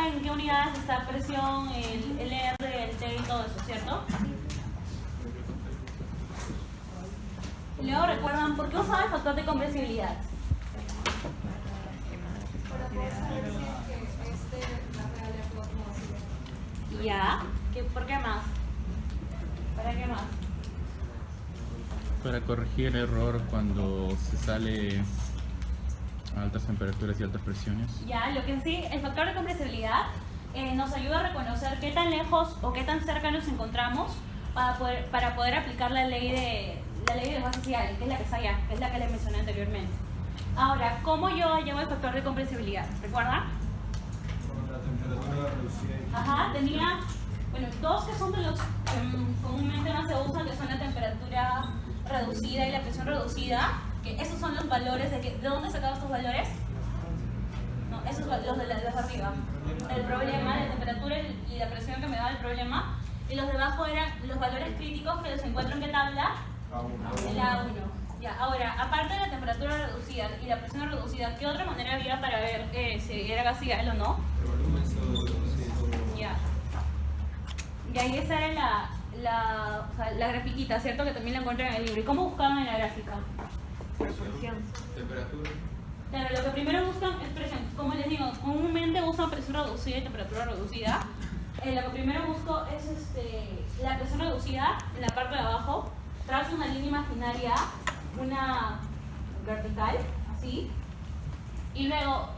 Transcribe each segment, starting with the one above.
saben en qué unidades está presión, el R, el T y todo eso, ¿cierto? Y luego recuerdan, ¿por qué usaba el factor de compresibilidad? Para poder saber si es la real de Ya. ¿Por qué más? ¿Para qué más? Para corregir el error cuando se sale a altas temperaturas y altas presiones. Ya, lo que en sí, el factor de compresibilidad nos ayuda a reconocer qué tan lejos o qué tan cerca nos encontramos para poder aplicar la ley de los gases ideales, que es la que está allá, que es la que les mencioné anteriormente. Ahora, ¿cómo yo llevo el factor de compresibilidad? ¿Recuerdan? Con la temperatura reducida. Ajá, tenía, bueno, dos que son de los que comúnmente más se usan, que son la temperatura reducida y la presión reducida, que esos son los valores ¿de dónde sacaba estos valores? No, esos los de arriba, el problema, la temperatura y la presión que me daba el problema, y los de abajo eran los valores críticos que los encuentro en qué tabla, en la A1. Ya, ahora, aparte de la temperatura reducida y la presión reducida, ¿qué otra manera había para ver si era gas ideal o no? El volumen CO2. Ya. Y ahí esa era o sea, la grafiquita, ¿cierto? Que también la encuentran en el libro. ¿Y cómo buscaban en la gráfica? Temperatura. Claro, lo que primero buscan es presión. Como les digo, comúnmente usan presión reducida y temperatura reducida. Lo que primero busco es la presión reducida en la parte de abajo. Trazo una línea imaginaria, una vertical, así. Y luego,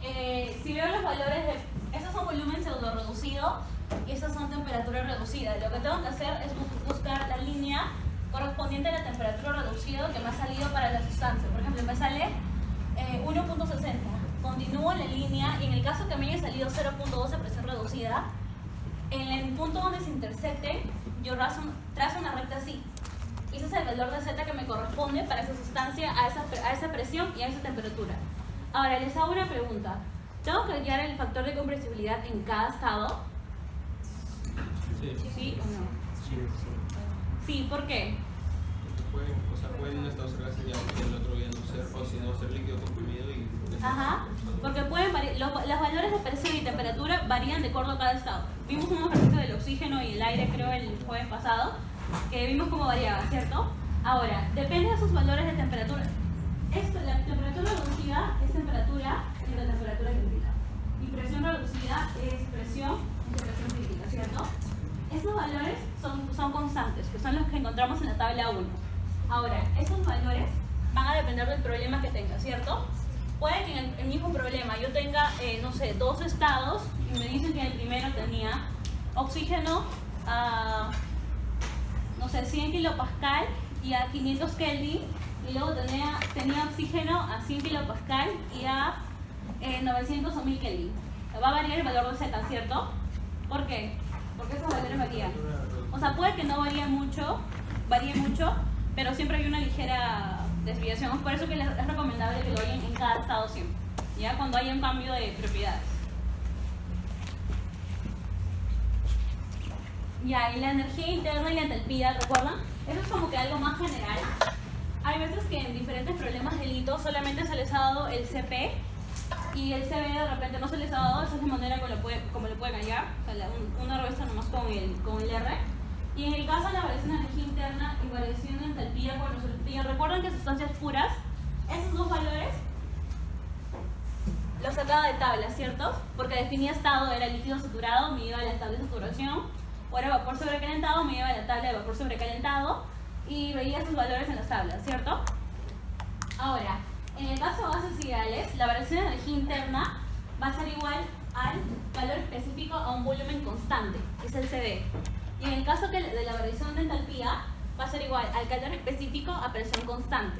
si veo los valores de... Estos son volumen pseudo reducido y estas son temperatura reducida. Lo que tengo que hacer es buscar la línea correspondiente a la temperatura reducida que me ha salido para la sustancia. Por ejemplo, me sale 1.60. Continúo la línea y en el caso que me haya salido 0.12 presión reducida, en el punto donde se intersecten, yo trazo una recta así. Y ese es el valor de Z que me corresponde para esa sustancia, a esa presión y a esa temperatura. Ahora, les hago una pregunta. ¿Tengo que hallar el factor de compresibilidad en cada estado? ¿Sí o no? Sí, ¿por qué? Puede un estado ser gas ideal y el otro día no ser, o si no ser líquido comprimido y... Ajá, porque pueden los valores de presión y temperatura varían de acuerdo a cada estado. Vimos un ejercicio del oxígeno y el aire, creo, el jueves pasado, que vimos cómo variaba, ¿cierto? Ahora, depende de sus valores de temperatura. La temperatura reducida es temperatura entre temperatura crítica. Y presión reducida es presión entre presión crítica, ¿cierto? Estos valores son constantes, que son los que encontramos en la tabla 1. Ahora, esos valores van a depender del problema que tenga, ¿cierto? Puede que en el mismo problema yo tenga, no sé, dos estados y me dicen que en el primero tenía oxígeno a, no sé, 100 kilopascal y a 500 Kelvin, y luego tenía oxígeno a 100 kilopascal y a 900 o 1000 Kelvin. Va a variar el valor de Z, ¿cierto? ¿Por qué? Porque esos valores varían. O sea, puede que no varíe mucho, pero siempre hay una ligera desviación. Es por eso que es recomendable que lo hagan en cada estado siempre, ya cuando haya un cambio de propiedades. Ya, y la energía interna y la entalpía, ¿recuerdan? Eso es como que algo más general. Hay veces que en diferentes problemas de litio solamente se les ha dado el CP y el CB de repente no se les ha dado. Esa es la manera como lo pueden hallar, o sea, una revista nomás con el R. Y en el caso de la variación de energía interna y variación de entalpía, cuando se les pide, recuerden que sustancias puras, esos dos valores los sacaba de tabla, ¿cierto? Porque definía estado, era líquido saturado, me iba a la tabla de saturación, o era vapor sobrecalentado, me iba a la tabla de vapor sobrecalentado y veía sus valores en las tablas, ¿cierto? Ahora, en el caso de gases ideales, la variación de energía interna va a ser igual al valor específico a un volumen constante, que es el CD. Y en el caso de la variación de entalpía, va a ser igual al calor específico a presión constante.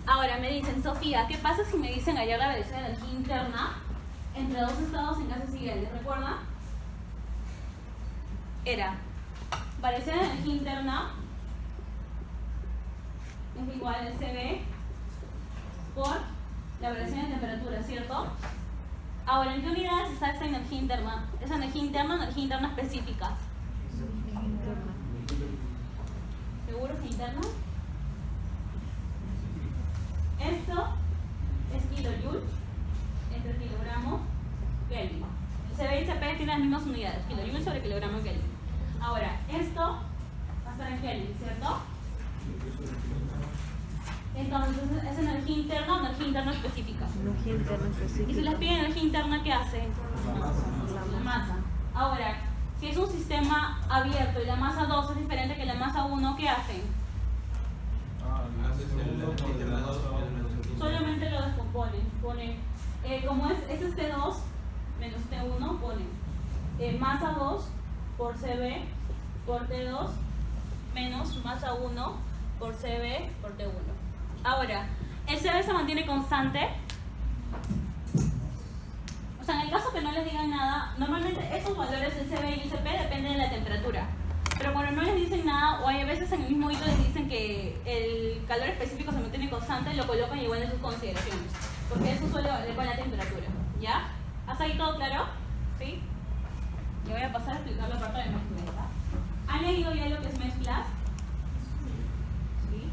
Ahora me dicen, Sofía, ¿qué pasa si me dicen hallar la variación de energía interna entre dos estados en gases ideales? ¿Recuerdan? Era variación de energía interna es igual al CB por la variación de temperatura, ¿cierto? Ahora, ¿en qué unidades está esa energía interna? Esa energía interna específica. ¿Seguro que interna? Esto es kilojoule entre kilogramos Kelvin. El CB y CP las mismas unidades, kilojoule sobre kilogramo Kelvin. Ahora, esto va a estar en Kelvin, ¿cierto? Entonces, ¿es energía interna o energía interna específica? Energía interna específica. Y si les piden energía interna, ¿qué hace? La masa. Ahora, si es un sistema abierto y la masa 2 es diferente que la masa 1, ¿qué hacen? Haces el internado Solamente lo descomponen. Ponen, como es T2 menos T1, ponen masa 2 por CB por T2 menos masa 1 por CB por T1. Ahora, el CB se mantiene constante. O sea, en el caso que no les digan nada, normalmente esos valores del CB y el CP dependen de la temperatura. Pero cuando no les dicen nada, o hay a veces en el mismo hito les dicen que el calor específico se mantiene constante, lo colocan igual en sus consideraciones. Porque eso suele valer con la temperatura. ¿Ya? ¿Hasta ahí todo claro? ¿Sí? Yo voy a pasar a explicar la parte de mezcla. ¿Han leído ya lo que es mezclas? ¿Sí?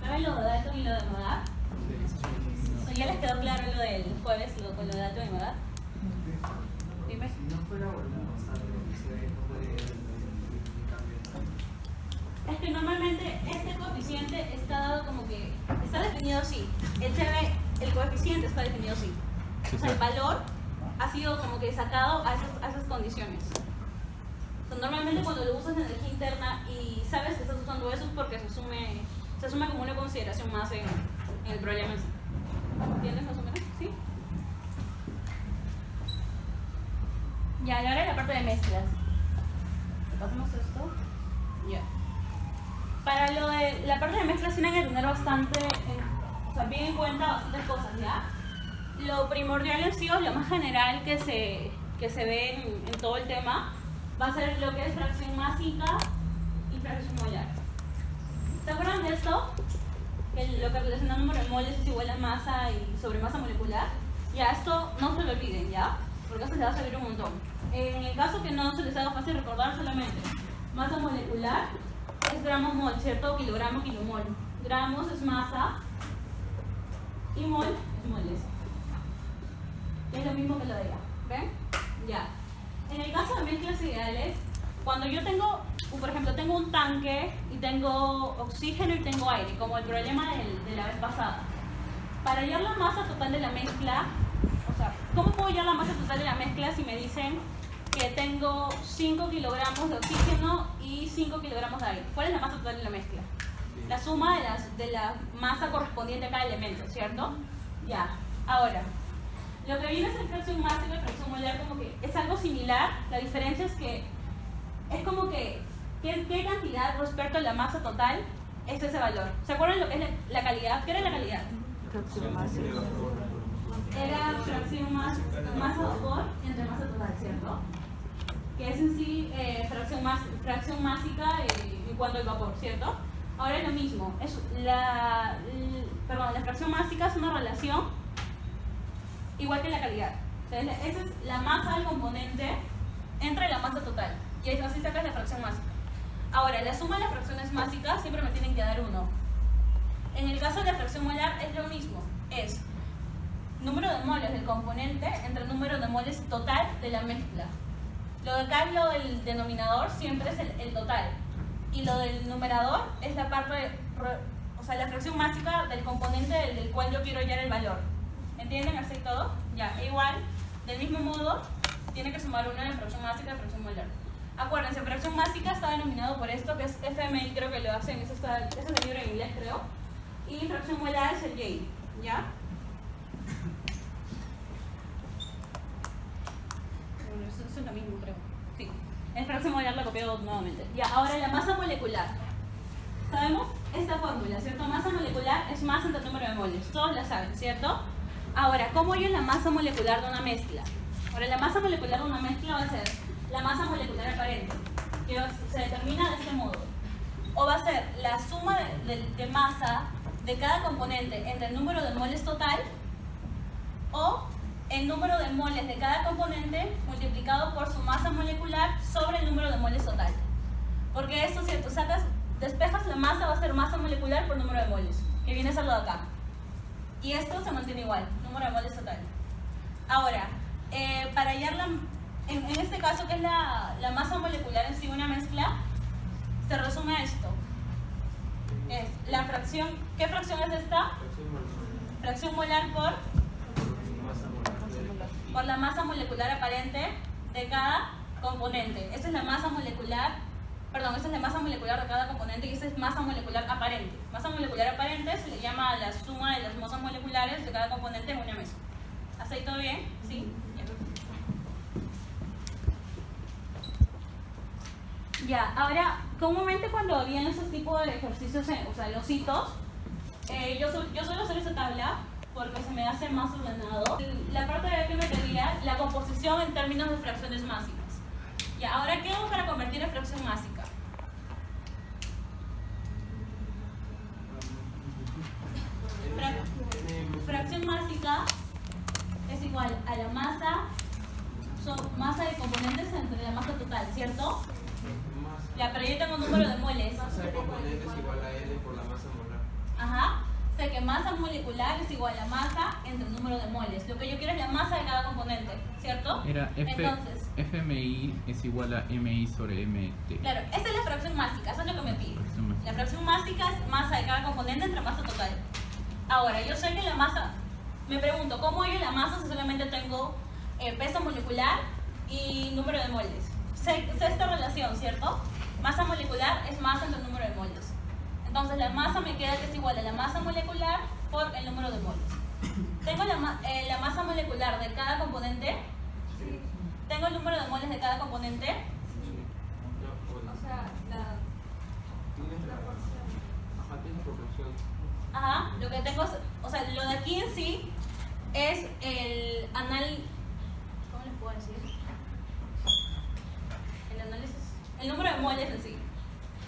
¿Saben lo de Dalton y lo de Modar? ¿Ya les quedó claro lo del jueves, con lo de Dalton y Modar? Dime. Si no fuera bueno, Es que normalmente este coeficiente está dado como que está definido así. El CB, el coeficiente está definido así. O sea, el valor ha sido como que sacado a esas condiciones. O sea, normalmente cuando lo usas en energía interna y sabes que estás usando eso es porque se asume como una consideración más en el problema en sí. ¿Entiendes más o menos? ¿Sí? Ya, y ahora la parte de mezclas. ¿Pasamos esto? Ya. Para lo de la parte de mezclas tienen que tener bastante, o sea, bien en cuenta bastantes cosas, ¿ya? Lo primordial en sí, o lo más general que se ve en todo el tema, va a ser lo que es fracción másica y fracción molar. ¿Se acuerdan de esto? Que lo que relaciona el número de moles es igual a masa y sobre masa molecular. Ya, esto no se lo olviden, ¿ya? Porque esto les va a servir un montón. En el caso que no se les haga fácil recordar solamente, masa molecular es gramos mol, ¿cierto? Kilogramo, kilomol. Gramos es masa y mol es moles. Es lo mismo que lo de allá. ¿Ven? Ya. En el caso de mezclas ideales, cuando yo tengo, por ejemplo, tengo un tanque y tengo oxígeno y tengo aire, como el problema de la vez pasada. Para hallar la masa total de la mezcla, o sea, ¿cómo puedo hallar la masa total de la mezcla si me dicen que tengo 5 kilogramos de oxígeno y 5 kilogramos de aire? ¿Cuál es la masa total de la mezcla? La suma de la masa correspondiente a cada elemento, ¿cierto? Ya. Ahora, lo que viene es la fracción másica y fracción molar, como que es algo similar. La diferencia es que es como que ¿qué cantidad respecto a la masa total es ese valor? ¿Se acuerdan lo que es la calidad? ¿Qué era la calidad? Fracción másica. Era fracción masa vapor entre masa total, ¿cierto? Que es en sí fracción másica en cuanto al vapor, ¿cierto? Ahora es lo mismo. La fracción másica es una relación igual que la calidad. Entonces, esa es la masa del componente entre la masa total. Y así sacas la fracción másica. Ahora, la suma de las fracciones másicas siempre me tienen que dar 1. En el caso de la fracción molar es lo mismo. Es número de moles del componente entre el número de moles total de la mezcla. Lo de acá, lo del denominador, siempre es el total. Y lo del numerador es la parte, o sea, la fracción másica del componente del cual yo quiero hallar el valor. ¿Entienden así todo? Ya, igual, del mismo modo, tiene que sumar 1 de fracción másica y fracción molar. Acuérdense, fracción másica está denominado por esto, que es FMI, creo que lo hacen, ese es el libro en inglés, creo. Y fracción molar es el J, ¿ya? Bueno, eso es lo mismo, creo. Sí, en fracción molar lo copié nuevamente. Ya, ahora la masa molecular. Sabemos esta fórmula, ¿cierto? Masa molecular es masa entre el número de moles. Todos la saben, ¿cierto? Ahora, ¿cómo hallo la masa molecular de una mezcla? Ahora, la masa molecular de una mezcla va a ser la masa molecular aparente, que se determina de este modo. O va a ser la suma de masa de cada componente entre el número de moles total o el número de moles de cada componente multiplicado por su masa molecular sobre el número de moles total. Porque esto, si tú despejas la masa, va a ser masa molecular por número de moles, que viene a ser lo de acá. Y esto se mantiene igual, número de moles total. Ahora, para hallar en este caso, que es la masa molecular en sí, una mezcla, se resume a esto. Es la fracción, ¿qué fracción es esta? Fracción molar por la masa molecular aparente de cada componente. Esta es la masa molecular, perdón, esta es la masa molecular de cada componente y esta es masa molecular aparente. Masa molecular aparente se le llama a la suma de las masas moleculares de cada componente en una mezcla. ¿Hasta ahí todo bien? ¿Sí? Ya, ahora, comúnmente cuando habían esos tipos de ejercicios, o sea, los hitos, yo suelo hacer esta tabla porque se me hace más ordenado. La parte de que me pedía la composición en términos de fracciones másicas. Ya, ahora, ¿qué hago para convertir en fracción másica? Fracción másica es igual a la masa, son masa de componentes entre la masa total, ¿cierto? Ya, pero yo tengo un número de moles. Masa de componentes igual a N por la masa molar. Ajá. O sea que masa molecular es igual a masa entre el número de moles. Lo que yo quiero es la masa de cada componente, ¿cierto? Era Entonces, FMI es igual a MI sobre MT. claro, esta es la fracción másica, eso es lo que me pide. La fracción másica es masa de cada componente entre masa total. Ahora, yo sé que la masa, me pregunto, ¿cómo hallo la masa si solamente tengo peso molecular y número de moles? Sé esta relación, ¿cierto? Masa molecular es masa entre el número de moles. Entonces la masa me queda que es igual a la masa molecular por el número de moles. Tengo la masa molecular de cada componente. Sí. Tengo el número de moles de cada componente. O sea, la porción. Ajá, tienes proporción. Ajá, lo que tengo es, o sea, lo de aquí en sí es el ¿cómo les puedo decir? El análisis, el número de moles en sí.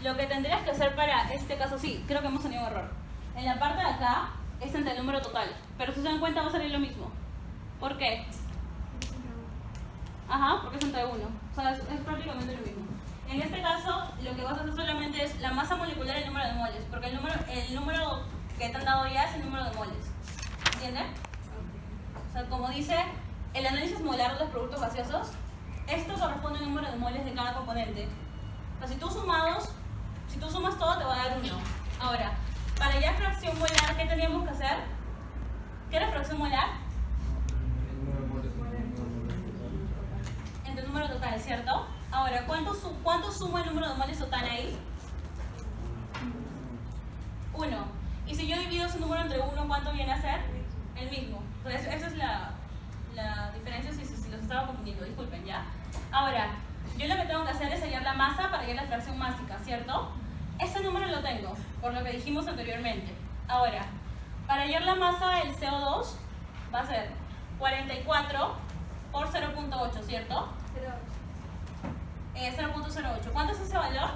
Lo que tendrías que hacer para este caso, sí, creo que hemos tenido un error. En la parte de acá es entre el número total, pero si se dan cuenta va a salir lo mismo. ¿Por qué? Ajá, porque es entre 1. O sea, es prácticamente lo mismo. En este caso, lo que vas a hacer solamente es la masa molecular y el número de moles, porque el número que te han dado ya es el número de moles. ¿Entienden? O sea, como dice, el análisis molar de los productos gaseosos, esto corresponde al número de moles de cada componente. O sea, si tú sumas todo, te va a dar 1. Ahora, para ya fracción molar, ¿qué teníamos que hacer? ¿Qué era fracción molar? Entre el número total, ¿cierto? Ahora, ¿cuánto suma el número de moles total ahí? 1. Y si yo divido ese número entre 1, ¿cuánto viene a ser? El mismo. Entonces, esa es la diferencia si los estaba confundiendo, disculpen, ¿ya? Ahora, yo lo que tengo que hacer es hallar la masa para hallar la fracción másica, ¿cierto? Ese número lo tengo, por lo que dijimos anteriormente. Ahora, para hallar la masa del CO2 va a ser 44 por 0.8, ¿cierto? 0.08. ¿Cuánto es ese valor?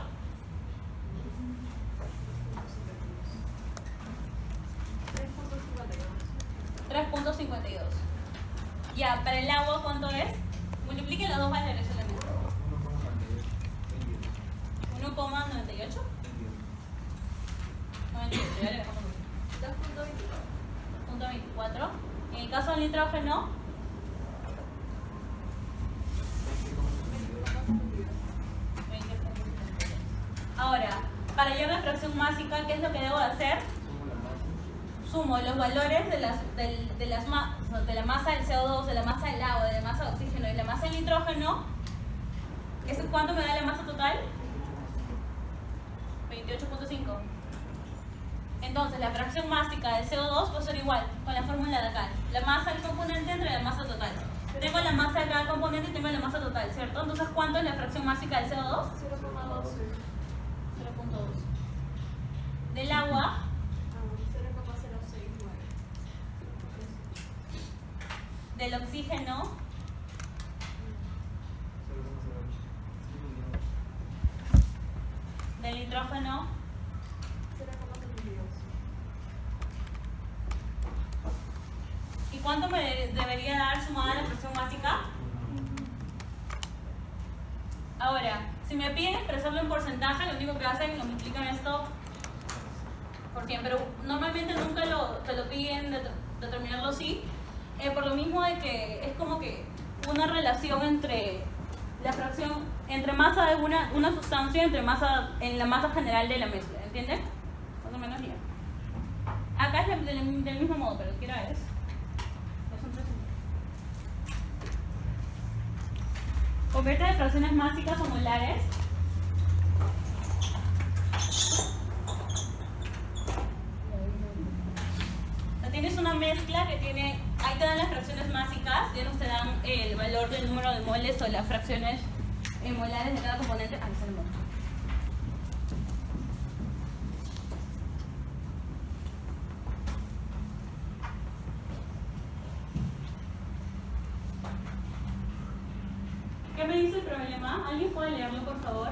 3.52. Ya, para el agua, ¿cuánto es? Multipliquen los dos valores solamente. 1,98. 2.24. En el caso del nitrógeno, 20.72. Ahora, para hallar la fracción másica, ¿qué es lo que debo de hacer? Sumo los valores de la masa del CO2, de la masa del agua, de la masa de oxígeno y de la masa del nitrógeno. ¿Eso cuánto me da la masa total? 28.5. Entonces la fracción másica del CO2 va a ser igual con la fórmula de acá. La masa del componente entre la masa total. Tengo la masa de cada componente y tengo la masa total, ¿cierto? Entonces, ¿cuánto es la fracción másica del CO2? 0,12. 0.2. Del agua, 0,069. del oxígeno, del nitrógeno, 0,72. ¿y cuánto me debería dar sumada la fracción másica? Ahora, si me piden expresarlo en porcentaje, lo único que hacen es lo multiplican esto por 100, pero normalmente nunca te lo piden determinarlo así, por lo mismo de que es como que una relación entre la fracción entre masa de una sustancia en la masa general de la mezcla, ¿entienden? Más o menos bien. Acá es del mismo modo, pero ¿qué hora es? Ya son 3 minutos. Convierte de fracciones másicas o molares. Tienes una mezcla que tiene, ahí te dan las fracciones másicas, ya nos te dan el valor del número de moles o las fracciones molares de cada componente. Ahí está el monto. ¿Qué me dice el problema? ¿Alguien puede leerlo, por favor?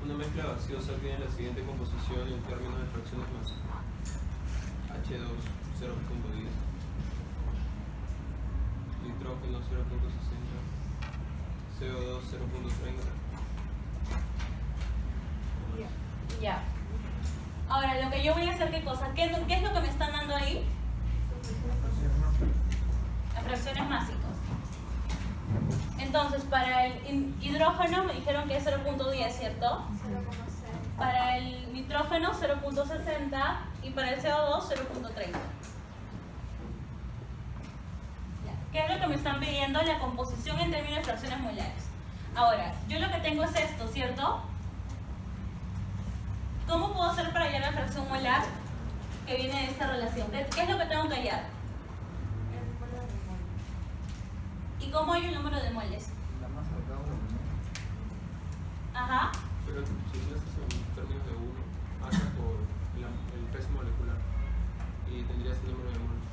Una mezcla gaseosa tiene la siguiente composición en términos de fracciones másicas. H2 0.10, nitrógeno 0.60, CO2 0.30. Ya. Ahora, lo que yo voy a hacer, ¿qué cosa? ¿Qué es lo que me están dando ahí? Las fracciones másicas. Entonces, para el hidrógeno me dijeron que es 0.10, ¿cierto? 0,6. Para el nitrógeno 0.60 y para el CO2 0.30. ¿Qué es lo que me están pidiendo? La composición en términos de fracciones molares. Ahora, yo lo que tengo es esto, ¿cierto? ¿Cómo puedo hacer para hallar la fracción molar que viene de esta relación? ¿Qué es lo que tengo que hallar? ¿Y cómo hay el número de moles? La masa de cada uno, ¿no? Ajá. Pero si lo haces en términos de 1, haces por el peso molecular y tendrías el número de moles.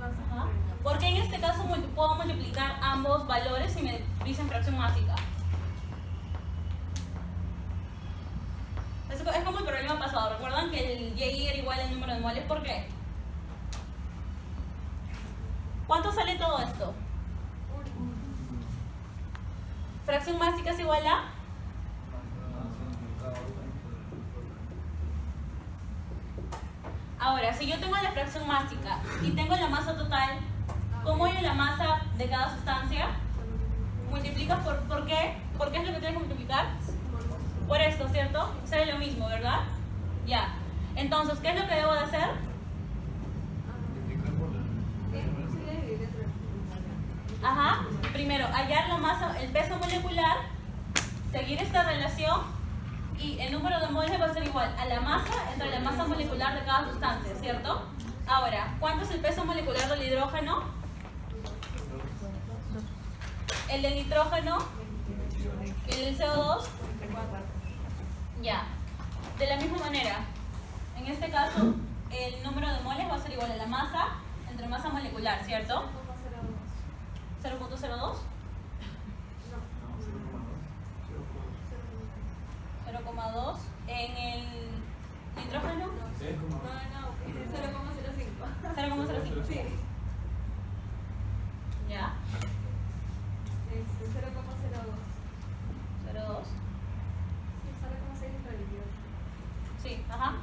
Ajá. Porque en este caso puedo multiplicar ambos valores y me dicen fracción másica. Es como el problema pasado. ¿Recuerdan que el Y era igual al número de moles? ¿Por qué? ¿Cuánto sale todo esto? Fracción másica es igual a... Ahora, si yo tengo la fracción másica y tengo la masa total, ¿cómo hallo la masa de cada sustancia? Multiplicas por qué? ¿Por qué es lo que tienes que multiplicar? Por esto, ¿cierto? Sale lo mismo, ¿verdad? Ya. Entonces, ¿qué es lo que debo de hacer? Ajá. Primero, hallar la masa, el peso molecular, seguir esta relación y el número de moles va a ser igual a la masa entre la masa molecular de cada sustancia, ¿cierto? Ahora, ¿cuánto es el peso molecular del hidrógeno? El del nitrógeno, el del CO2. Ya. De la misma manera, en este caso, el número de moles va a ser igual a la masa entre masa molecular, ¿cierto? 0.02. 0.2 en el nitrógeno. 0.05. Sí. Ya. 0,02. 0.2. Sí, 0,6 entre el líquido. Sí, ajá.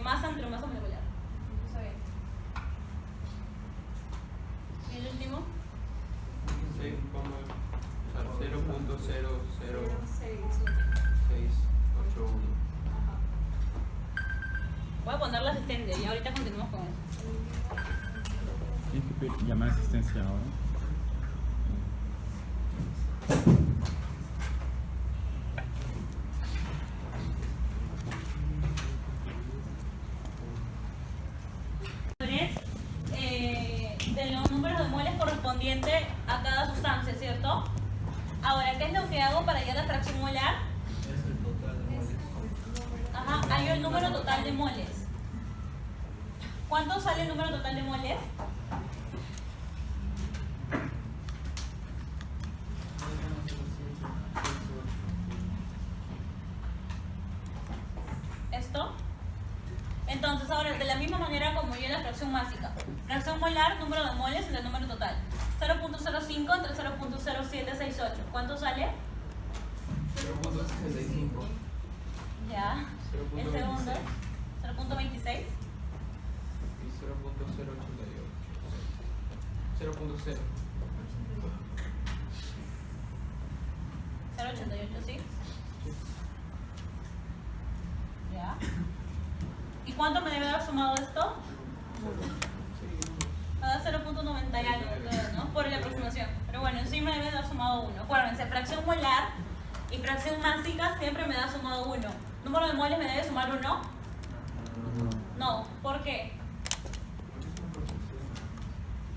Masa entre masa molecular. Está bien. ¿Y el último? 0.00681. Voy a poner la asistente y ahorita continuamos con eso. Tienes que llamar a asistencia ahora. De los números de moles correspondientes a cada sustancia, ¿cierto? Ahora, ¿qué es lo que hago para hallar la fracción molar? Es el total de moles. Ajá, hallo el número total de moles. ¿Cuánto sale el número total de moles? ¿Esto? Entonces, ahora, de la misma manera como yo la fracción másica. Fracción molar, número de moles entre el número total. 0.05 entre 0.0768. ¿Cuánto sale? 0.65. Ya. El segundo, 0.26. Y 0.088. 0.0. 0.88, ¿sí? Ya. ¿Y cuánto me debe haber sumado esto? Va a dar 0.90 y algo, ¿no? Por la aproximación. Pero bueno, en sí me debe haber sumado 1. Acuérdense, fracción molar y fracción másica siempre me da sumado 1. ¿Número de moles me debe sumar 1? No. ¿Por qué?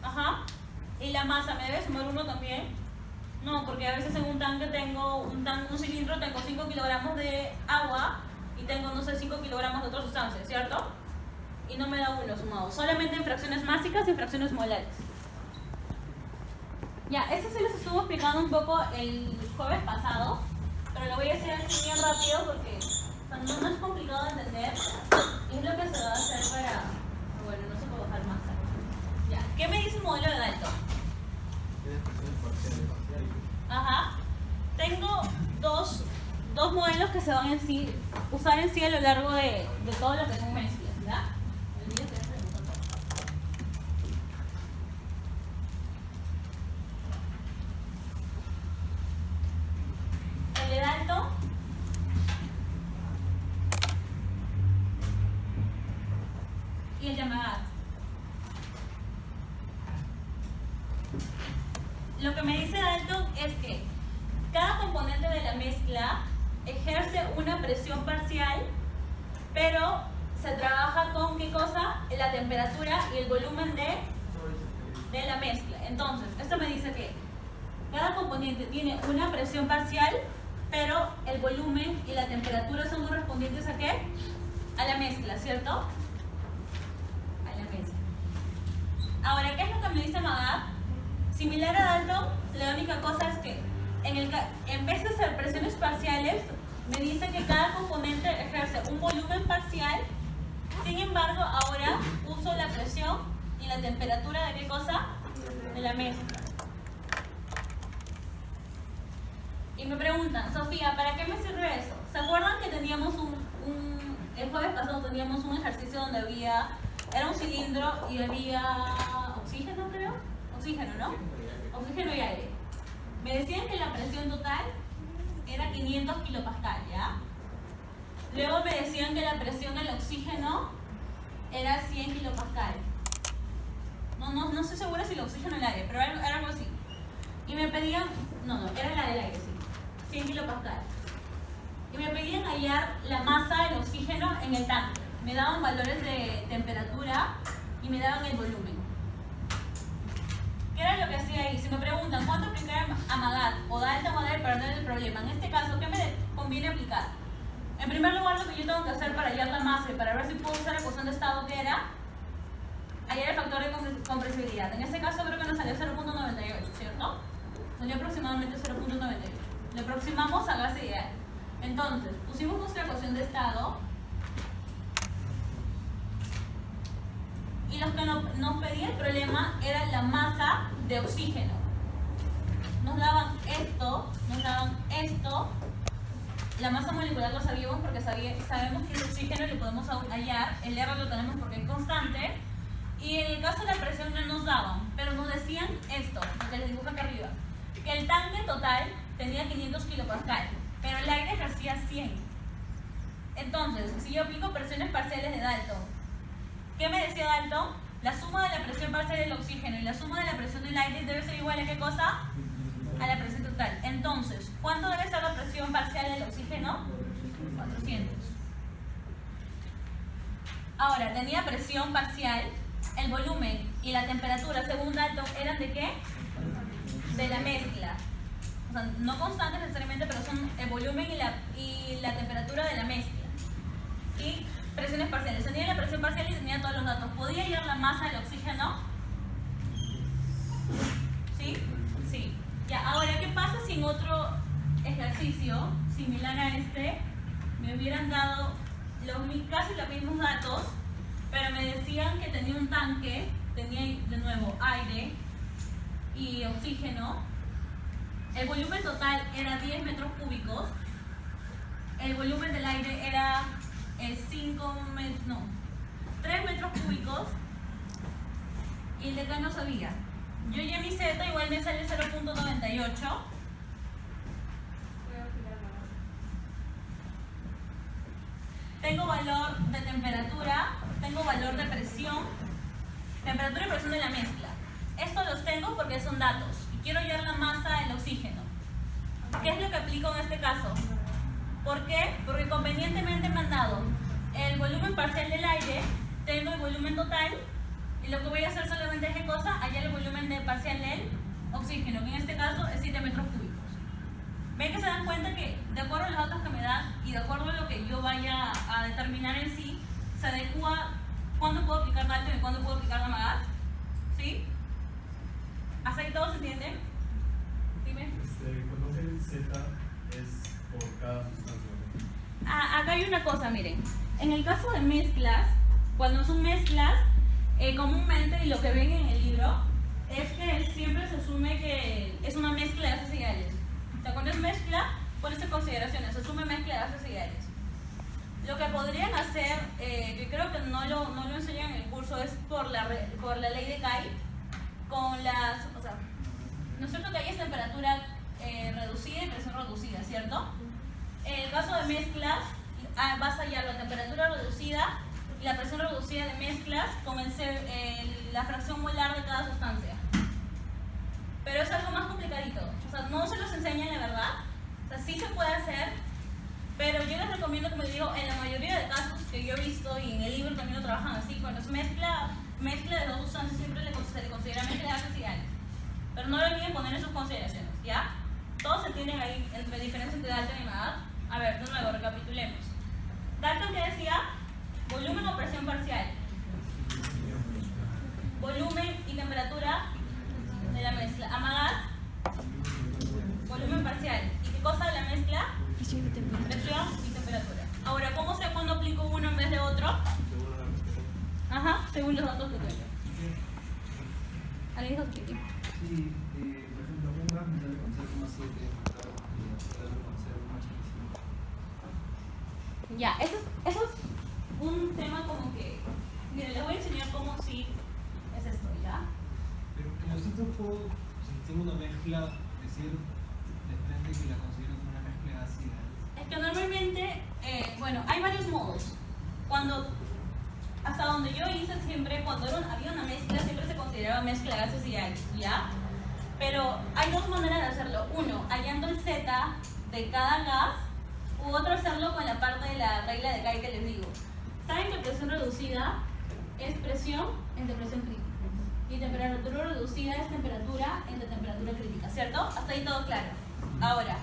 Ajá. ¿Y la masa me debe sumar 1 también? No, porque a veces en un tanque tengo, un cilindro tengo 5 kilogramos de agua y tengo, no sé, 5 kilogramos de otra sustancia, ¿cierto? Y no me da 1 sumado, solamente en fracciones másicas y en fracciones molares. Ya, esto sí les estuvo explicando un poco el jueves pasado, pero lo voy a hacer así bien rápido porque no es complicado de entender y es lo que se va a hacer para... Bueno, no se puede bajar más. Ya, ¿qué me dice el modelo de Dalton? Ajá. Tengo dos modelos que se van en sí, usar en sí a lo largo de todo lo que son mezclas, ¿verdad? El de Dalton y el de Amagat. Lo que me dice Dalton es que cada componente de la mezcla ejerce una presión parcial, pero se trabaja con ¿qué cosa? La temperatura y el volumen de la mezcla. Entonces, esto me dice que cada componente tiene una presión parcial, pero el volumen y la temperatura son correspondientes ¿a qué? A la mezcla, ¿cierto? A la mezcla. Ahora, ¿qué es lo que me dice Amagat? Similar a Dalton, la única cosa es que en vez de ser presiones parciales, me dice que cada componente ejerce un volumen parcial. Sin embargo, ahora uso la presión y la temperatura de ¿qué cosa? De la mezcla. Y me preguntan, Sofía, ¿para qué me sirve eso? ¿Se acuerdan que teníamos el jueves pasado teníamos un ejercicio donde era un cilindro y había oxígeno, creo? Oxígeno, ¿no? Oxígeno y aire. Me decían que la presión total era 500 kilopascal, ¿ya? Luego me decían que la presión del oxígeno era 100 kilopascal. No estoy segura si el oxígeno o el aire, pero era algo así. Y me pedían, era la del aire, sí, 100 kilopascal. Y me pedían hallar la masa del oxígeno en el tanque. Me daban valores de temperatura y me daban el volumen. ¿Qué era lo que hacía ahí? Si me preguntan cuánto aplicar Amagat o Dalton para resolver el problema, en este caso, ¿qué me conviene aplicar? En primer lugar, lo que yo tengo que hacer para hallar la masa y para ver si puedo usar la ecuación de estado, que era hallar el factor de compresibilidad. En este caso creo que nos salió 0.98, ¿cierto? Salió aproximadamente 0.98. Le aproximamos a gas ideal. Entonces, pusimos nuestra ecuación de estado y lo que nos pedía el problema era la masa de oxígeno. Nos daban esto. La masa molecular lo sabíamos porque sabemos que el oxígeno lo podemos hallar, el R lo tenemos porque es constante, y en el caso de la presión no nos daban, pero nos decían esto, lo que les dibujo acá arriba, que el tanque total tenía 500 kilopascal, pero el aire ejercía 100. Entonces, si yo aplico presiones parciales de Dalton, ¿qué me decía Dalton? La suma de la presión parcial del oxígeno y la suma de la presión del aire debe ser igual a ¿qué cosa? A la presión total. Entonces, ¿cuánto debe ser la presión parcial del oxígeno? 400. Ahora, tenía presión parcial, el volumen y la temperatura según Dalton eran ¿de qué? De la mezcla. O sea, no constantes necesariamente, pero son el volumen y la temperatura de la mezcla. Y presiones parciales. Tenía la presión parcial y tenía todos los datos. ¿Podía hallar la masa del oxígeno? ¿Sí? Sí. Ya, ahora, ¿qué pasa si en otro ejercicio similar a este me hubieran dado casi los mismos datos, pero me decían que tenía un tanque, tenía de nuevo aire y oxígeno, el volumen total era 10 metros cúbicos, el volumen del aire era 3 metros cúbicos y el de acá no sabía? Yo ya mi Z igual me sale 0.98. tengo valor de temperatura, tengo valor de presión, temperatura y presión de la mezcla. Estos los tengo porque son datos y quiero hallar la masa del oxígeno. ¿Qué es lo que aplico en este caso? ¿Por qué? Porque convenientemente me han dado el volumen parcial del aire, tengo el volumen total y lo que voy a hacer solamente es ¿qué cosa? Hallar el volumen parcial del oxígeno, que en este caso es 7 metros cúbicos. Ven que se dan cuenta que de acuerdo a los datos que me dan y de acuerdo a lo que yo vaya a determinar en sí, se adecua cuándo puedo aplicar Dalton y cuándo puedo aplicar la Magat. ¿Sí? ¿Hasta ahí todo se entiende? Dime. Cuando el Z es por cada sustancia. Acá hay una cosa, miren. En el caso de mezclas, cuando son mezclas, comúnmente, y lo que ven en el libro, es que siempre se asume que es una mezcla de gases ideales. O sea, cuando es mezcla, pones en consideración, se asume mezcla de gases ideales. Lo que podrían hacer, que creo que no lo enseñan en el curso, es por la ley de Kite, con las, o sea, ¿no es cierto que hay temperatura reducida y presión reducida, cierto? En el caso de mezclas, vas a hallar la temperatura reducida y la presión reducida de mezclas con la fracción molar de cada sustancia. Pero es algo más complicadito, o sea, no se los enseñan la verdad, o sea, sí se puede hacer, pero yo les recomiendo, como les digo, en la mayoría de casos que yo he visto y en el libro también lo trabajan así, cuando es mezcla de dos sustancias siempre se le considera mezcla de gases ideales, pero no lo olviden poner en sus consideraciones, ¿ya? Todos se entienden ahí entre diferencias entre Dalton y Magat. A ver, de nuevo, recapitulemos. Dalton, ¿qué decía? Volumen o presión parcial. Volumen y temperatura de la mezcla. Magat, volumen parcial. ¿Y qué cosa de la mezcla? Presión y temperatura. Ahora, ¿cómo sé cuándo aplico uno en vez de otro? Ajá, según los datos que tengo. ¿Alguien dijo que sí? Sí, por ejemplo, un gas me sale con 0,7, claro, con 0,85. Ya, eso es un tema como que... Miren, les voy a enseñar cómo sí es esto, ¿ya? Pero en los otros puedo, si tengo una mezcla, decir de frente que la considero como una mezcla ácida. Es que normalmente, bueno, hay varios modos. Hasta donde yo hice siempre, cuando había una mezcla, siempre se consideraba mezcla de gases ideales, ¿ya? Pero hay dos maneras de hacerlo. Uno, hallando el Z de cada gas, u otro hacerlo con la parte de la regla de Kite que les digo. ¿Saben que presión reducida es presión entre presión crítica? Y temperatura reducida es temperatura entre temperatura crítica, ¿cierto? Hasta ahí todo claro. Ahora,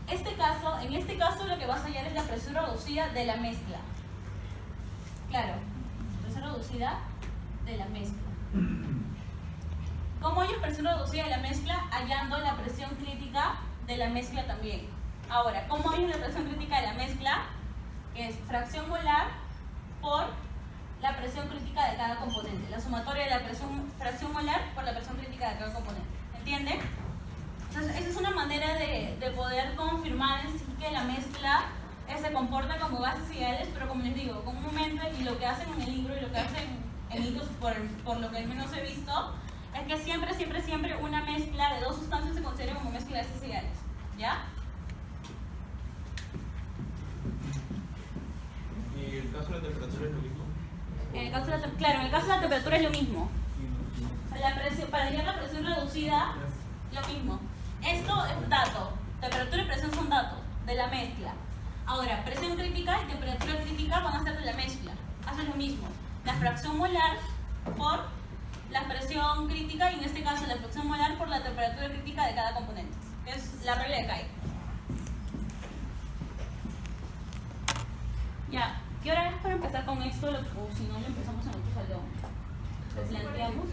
en este caso lo que vas a hallar es la presión reducida de la mezcla. Claro, presión reducida de la mezcla. ¿Cómo hay presión reducida de la mezcla? Hallando la presión crítica de la mezcla también. Ahora, ¿cómo hay la presión crítica de la mezcla? Que es fracción molar por la presión crítica de cada componente. La sumatoria de la fracción molar por la presión crítica de cada componente. ¿Entienden? Entonces, esa es una manera de poder confirmar en sí que la mezcla se comporta como gases ideales, pero como les digo, comúnmente, y lo que hacen en el libro y lo que hacen en hitos, por lo que al menos he visto, es que siempre una mezcla de dos sustancias se considera como mezcla de gases ideales. ¿Ya? ¿Y el caso de la temperatura es lo mismo? Claro, en el caso de la temperatura es lo mismo. Para hallar la presión reducida, lo mismo. Esto es dato. Temperatura y presión son datos de la mezcla. Ahora, presión crítica y temperatura crítica van a ser de la mezcla. Hacen lo mismo. La fracción molar por la presión crítica y en este caso la fracción molar por la temperatura crítica de cada componente. Es la regla de Kite. Ya, ¿qué hora es para empezar con esto? O si no, lo empezamos en otro salón. Lo planteamos.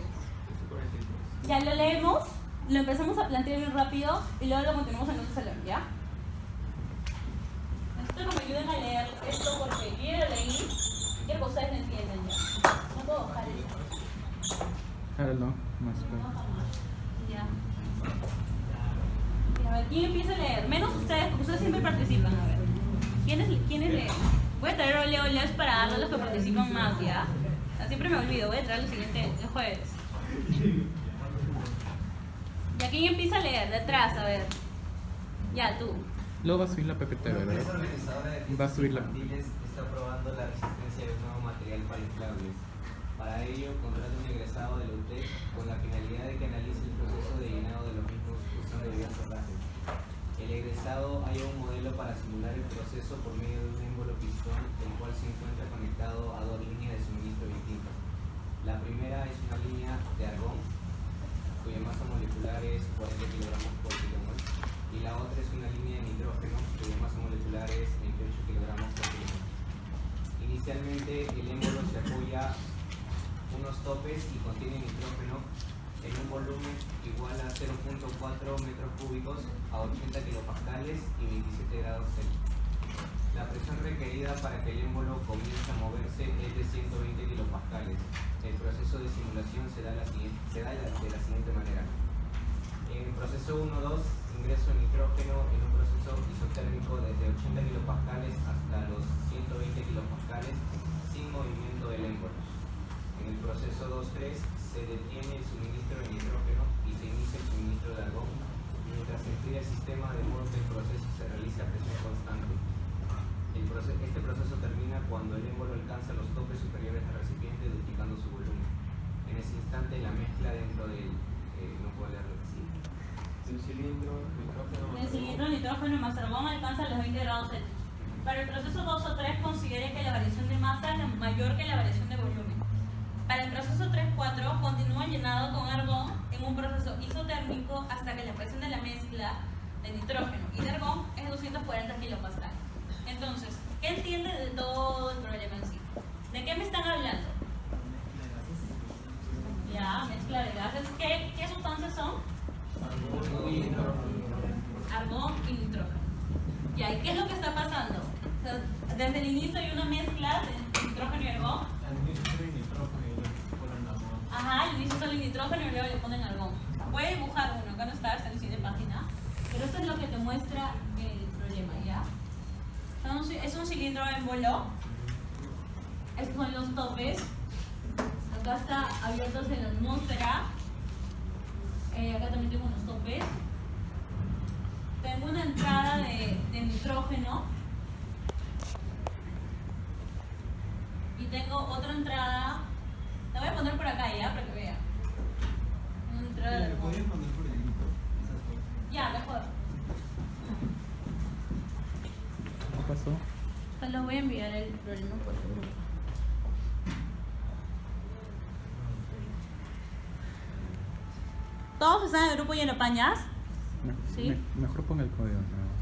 Ya lo leemos, lo empezamos a plantear bien rápido y luego lo continuamos en otro salón, ¿ya? Necesito que me ayuden a leer esto porque yo ya lo leí y que ustedes no entienden ya. No puedo bajar esto. Jálalo, más No claro. baja más. Ya. Y a ver, ¿quién empieza a leer? Menos ustedes, porque ustedes siempre participan, a ver. ¿Quiénes leen? Voy a traer oleolas para darle a los que participan más, ¿ya? O sea, siempre me olvido, voy a traer lo siguiente el jueves. ¿Y a quién empieza a leer? De atrás, a ver. Ya, tú. Luego va a subir la PPT, La ¿verdad? empresa organizadora de Va a subir la- fiestas infantiles está probando la resistencia de un nuevo material para inflables. Para ello, contrata un egresado de la UTEC con la finalidad de que analice el proceso de llenado de los mismos usando diversos gases. El egresado halla un modelo para simular el proceso por medio de un émbolo pistón, el cual se encuentra conectado a dos líneas de suministro distintas. La primera es una línea de argón, cuya masa molecular es 40 kg por kilomol, y la otra es una línea de nitrógeno, cuya masa molecular es 28 kg por kilomol. Inicialmente, el émbolo se apoya unos topes y contiene nitrógeno en un volumen igual a 0.4 metros cúbicos a 80 kilopascales y 27 grados Celsius. La presión requerida para que el émbolo comience a moverse es de 120 kilopascales. El proceso de simulación se da de la siguiente manera. En el proceso 1-2, ingreso nitrógeno en un proceso isotérmico desde 80 kilopascales hasta los 120 kilopascales sin movimiento del émbolo. En el proceso 2-3 se detiene el suministro de nitrógeno y se inicia el suministro de argón, mientras se enfría el sistema de modo que el proceso se realice a presión constante. Este proceso termina cuando el émbolo alcanza los topes superiores del recipiente, duplicando su volumen. En ese instante, la mezcla dentro del no puedo leerlo así. El cilindro, nitrógeno El cilindro de nitrógeno más argón alcanza los 20 grados Celsius. Para el proceso 2 o 3 considere que la variación de masa es mayor que la variación de volumen. Para el proceso 3-4 continúa llenado con argón en un proceso isotérmico hasta que la presión de la mezcla de nitrógeno y de argón es 240 kilopascales. Entonces, ¿qué entiende de todo el problema en sí? ¿De qué me están hablando? Ya, mezcla de gases. ¿Qué sustancias son? Argón y nitrógeno. Ya, ¿y qué es lo que está pasando? O sea, desde el inicio hay una mezcla de nitrógeno y argón. Ajá, al inicio sale nitrógeno y luego le ponen argón. Voy a dibujar uno, acá no está en la siguiente página. Pero esto es lo que te muestra el problema, ¿ya? Es un cilindro émbolo. Estos son los topes. Acá está abierto hacia la atmósfera. Acá también tengo unos topes. Tengo una entrada de nitrógeno. Y tengo otra entrada. La voy a poner por acá ya, para que vea. Una entrada de argón. ¿Podrías poner por ahí esas cosas? Ya, mejor. ¿Qué pasó? Solo voy a enviar el problema por el grupo. ¿Todos están en el grupo y en apañas? Sí. Mejor ponga el código. ¿No?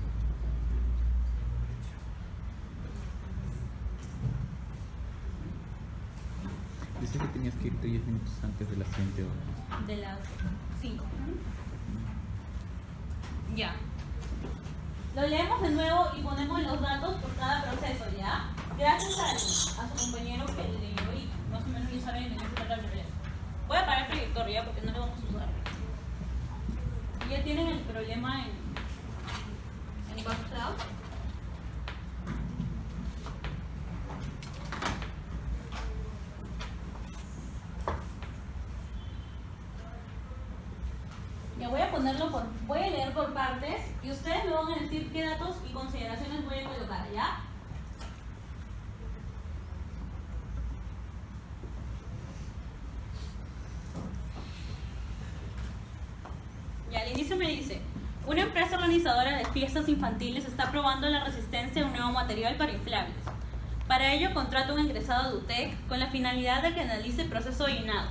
Dice que tenías que irte 10 minutos antes de la siguiente hora. De las 5. Ya. Lo leemos de nuevo y ponemos los datos por cada proceso, ¿ya? Gracias a su compañero que le leyó y más o menos ya saben de qué se trata el problema. Voy a parar el proyector ya porque no lo vamos a usar. Ya tienen el problema en Backcloud. Ya voy a ponerlo voy a leer por partes y ustedes me van a decir qué datos y consideraciones voy a colocar, ¿ya? Y al inicio me dice, una empresa organizadora de fiestas infantiles está probando la resistencia de un nuevo material para inflables. Para ello contrata un egresado de UTEC con la finalidad de que analice el proceso de llenado.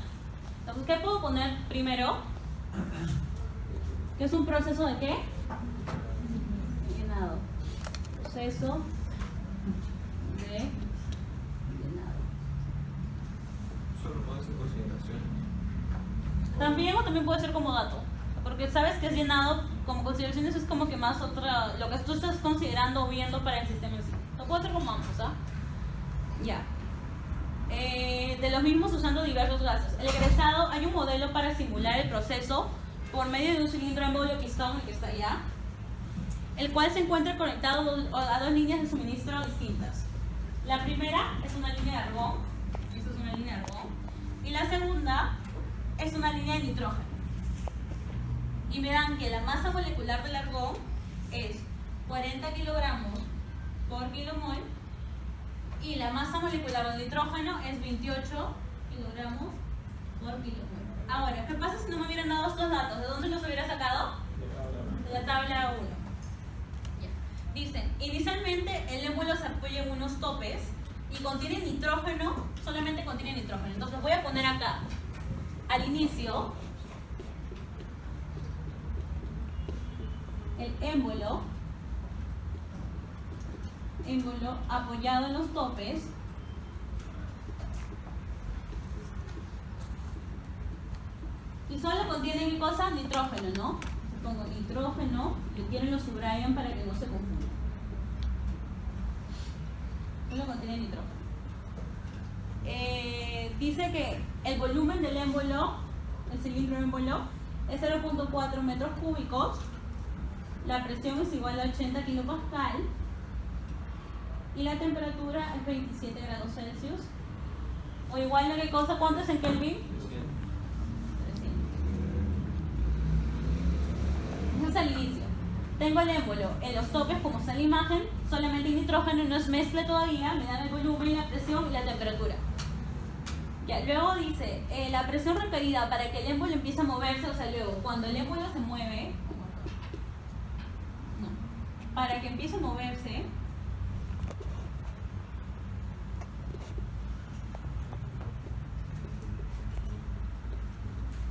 Entonces, ¿qué puedo poner primero? ¿Qué es un proceso de qué? Llenado. Proceso de llenado. Solo pones en consideración. También puede ser como dato. Porque sabes que es llenado como consideración, eso es como que más otra, lo que tú estás considerando o viendo para el sistema en sí. Lo puedo hacer como ambos, ¿ah? Ya. De los mismos usando diversos gases. El egresado, hay un modelo para simular el proceso por medio de un cilindro émbolo pistón, el que está allá, el cual se encuentra conectado a dos líneas de suministro distintas. La primera es una línea de argón, esta es una línea de argón, y la segunda es una línea de nitrógeno. Y me dan que la masa molecular del argón es 40 kilogramos por kilomol y la masa molecular del nitrógeno es 28 kilogramos por kilo. Ahora, ¿qué pasa si no me hubieran dado estos datos? ¿De dónde los hubiera sacado? De la tabla 1. Dicen, inicialmente el émbolo se apoya en unos topes y contiene nitrógeno, solamente contiene nitrógeno. Entonces voy a poner acá, al inicio, el émbolo apoyado en los topes, y solo contiene ¿qué cosa? Nitrógeno, ¿no? Pongo nitrógeno, le quieren lo subrayan para que no se confunda. Solo contiene nitrógeno. Dice que el volumen del émbolo, el cilindro émbolo, es 0.4 metros cúbicos, la presión es igual a 80 kilopascal y la temperatura es 27 grados Celsius. O igual, ¿no? ¿Qué cosa? ¿Cuánto es en Kelvin? 300. Eso es al inicio. Tengo el émbolo en los topes, como está en la imagen, solamente hay nitrógeno, no es mezcla todavía, me dan el volumen, la presión y la temperatura. Ya, luego dice, la presión requerida para que el émbolo empiece a moverse, o sea, luego, cuando el émbolo se mueve, para que empiece a moverse,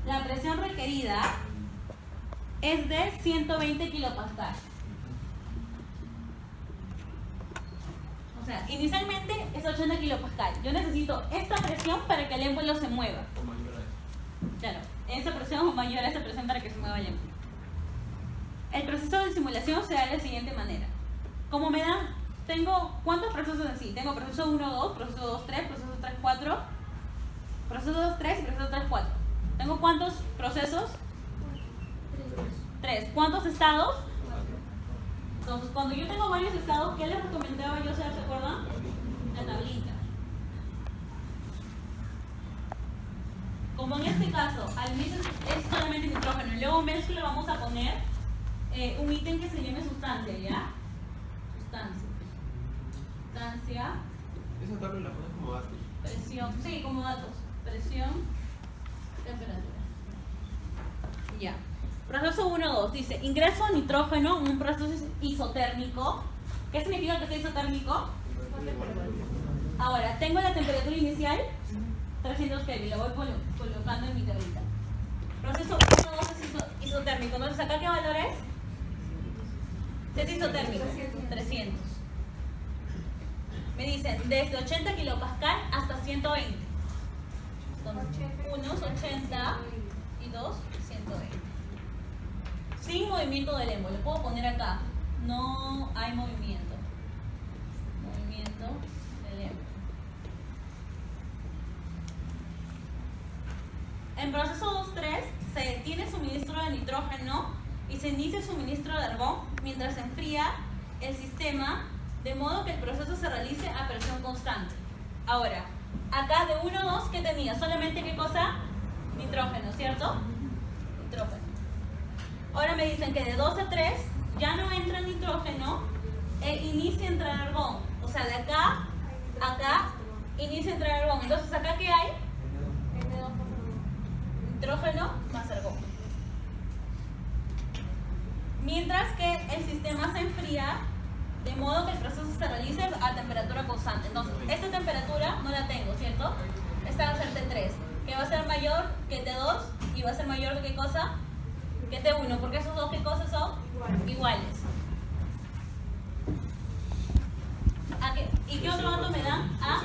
la presión requerida es de 120 kilopascal. O sea, inicialmente es 80 kilopascal. Yo necesito esta presión para que el émbolo se mueva. O mayor a eso. Claro, esa presión o mayor a esa presión para que se mueva el émbolo. El proceso de simulación se da de la siguiente manera. Como me dan, tengo, ¿cuántos procesos en sí? Tengo proceso 1, 2, proceso 2, 3, proceso 3, 4, proceso 2, 3 y proceso 3, 4. ¿Tengo cuántos procesos? 3. ¿Cuántos estados? Entonces, cuando yo tengo varios estados, ¿qué les recomendaba yo hacer? ¿Se acuerdan? La tablita. Como en este caso, al inicio es solamente nitrógeno, y luego mezcla vamos a poner un ítem que se llame sustancia, ¿ya? Sustancia. Esa tabla la pones como datos. Presión, sí, como datos. Presión, temperatura. Ya. Proceso 1-2 dice, ingreso nitrógeno en un proceso isotérmico. ¿Qué significa que sea isotérmico? Ahora, tengo la temperatura inicial, 300 Kelvin, lo voy colocando en mi tablita. Proceso 1-2 es isotérmico. Entonces, ¿acá qué valor es? Es isotérmico, 300. Me dicen, desde 80 kilopascal hasta 120. Entonces, unos 80 y 2, 120. Sin movimiento del émbolo. Lo puedo poner acá. No hay movimiento. Movimiento del émbolo. En proceso 2-3 se detiene suministro de nitrógeno y se inicia el suministro de argón mientras se enfría el sistema, de modo que el proceso se realice a presión constante. Ahora, acá de 1-2, ¿qué tenía? Solamente, ¿qué cosa? Nitrógeno, ¿cierto? Nitrógeno. Ahora me dicen que de 2 a 3 ya no entra nitrógeno e inicia a entrar argón. O sea, de acá a acá inicia a entrar argón. Entonces, ¿acá qué hay? Nitrógeno más argón. Mientras que el sistema se enfría, de modo que el proceso se realice a temperatura constante. Entonces, esta temperatura no la tengo, ¿cierto? Esta va a ser T3, que va a ser mayor que T2 y va a ser mayor que ¿qué cosa? Que T1, porque esos dos ¿qué cosas son? Iguales. ¿Y qué otro dato me dan? A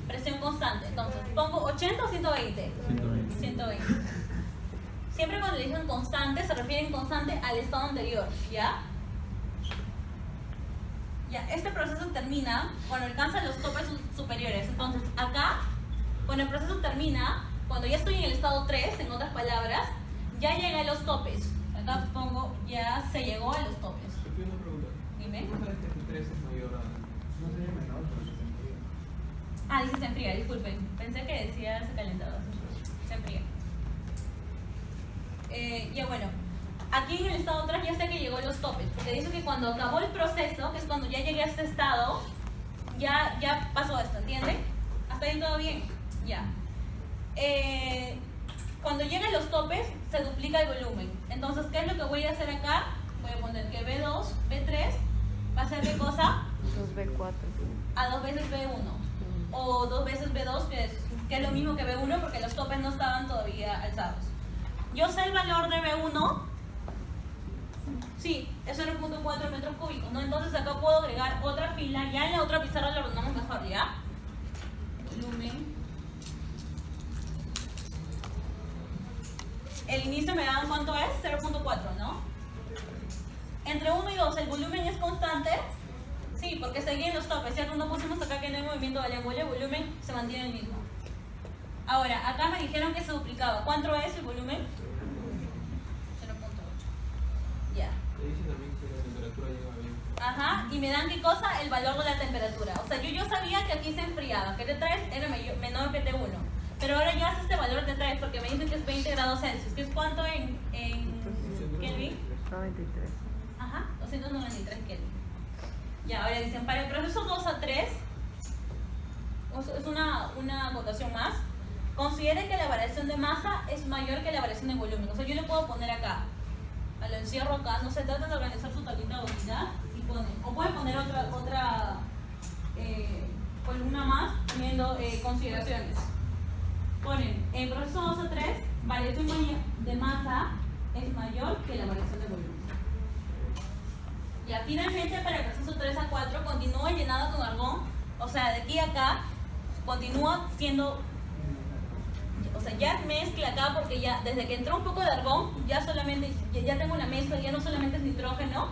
presión constante. Entonces, ¿pongo 80 o 120? 120. 120. Siempre cuando le dicen constante, se refieren constante al estado anterior, ¿ya? Ya, este proceso termina cuando alcanza los topes superiores. Entonces, acá, cuando el proceso termina, cuando ya estoy en el estado 3, en otras palabras, ya llegué a los topes. Acá pongo, ya se llegó a los topes. Yo tengo una pregunta. Dime. ¿Cómo sabes que el 3 es mayor a...? No sería menor, pero se enfría. Ah, dice se enfría, disculpen. Pensé que decía se calentador. Se enfría. Ya bueno, aquí en el estado 3 ya sé que llegó a los topes, porque dice que cuando acabó el proceso, que es cuando ya llegué a este estado, ya pasó esto, ¿entienden? ¿Hasta ahí todo bien? Ya. Cuando lleguen los topes, se duplica el volumen. Entonces, ¿qué es lo que voy a hacer acá? Voy a poner que B2, B3, va a ser ¿qué cosa? 2B4. A 2 veces B1. O 2 veces B2, que es lo mismo que B1, porque los topes no estaban todavía alzados. Yo sé el valor de B1. Sí, es 0.4 metros cúbicos, ¿no? Entonces acá puedo agregar otra fila. Ya en la otra pizarra lo ordenamos mejor, ¿ya? Volumen. El inicio me dan cuánto es, 0.4, ¿no? Entre 1 y 2, ¿el volumen es constante? Sí, porque seguían los topes, ¿cierto? No pusimos acá que no hay movimiento del ángulo, el volumen se mantiene el mismo. Ahora, acá me dijeron que se duplicaba. ¿Cuánto es el volumen? 0.8. Ya. Te dice también que la temperatura llega bien. Ajá, y me dan ¿qué cosa? El valor de la temperatura. O sea, yo sabía que aquí se enfriaba, que T3 era menor que T1. Pero ahora ya hace este valor de T3 porque me dicen que es 20 grados Celsius. ¿Que es cuánto en Kelvin? 93. Ajá, 293 Kelvin. Ya, ahora dicen, para el proceso 2 a 3, es una votación más, considere que la variación de masa es mayor que la variación de volumen. O sea, yo le puedo poner acá, lo encierro acá, no se trata de organizar su tablita de unidad y ponen, o pueden poner otra columna más poniendo consideraciones. Ponen, en proceso 2 a 3, variación de masa es mayor que la variación de volumen. Ya, finalmente para el proceso 3 a 4 continúa llenado con argón, o sea, de aquí a acá continúa siendo, o sea, ya mezcla acá porque ya desde que entró un poco de argón, ya solamente, ya tengo la mezcla, ya no solamente es nitrógeno,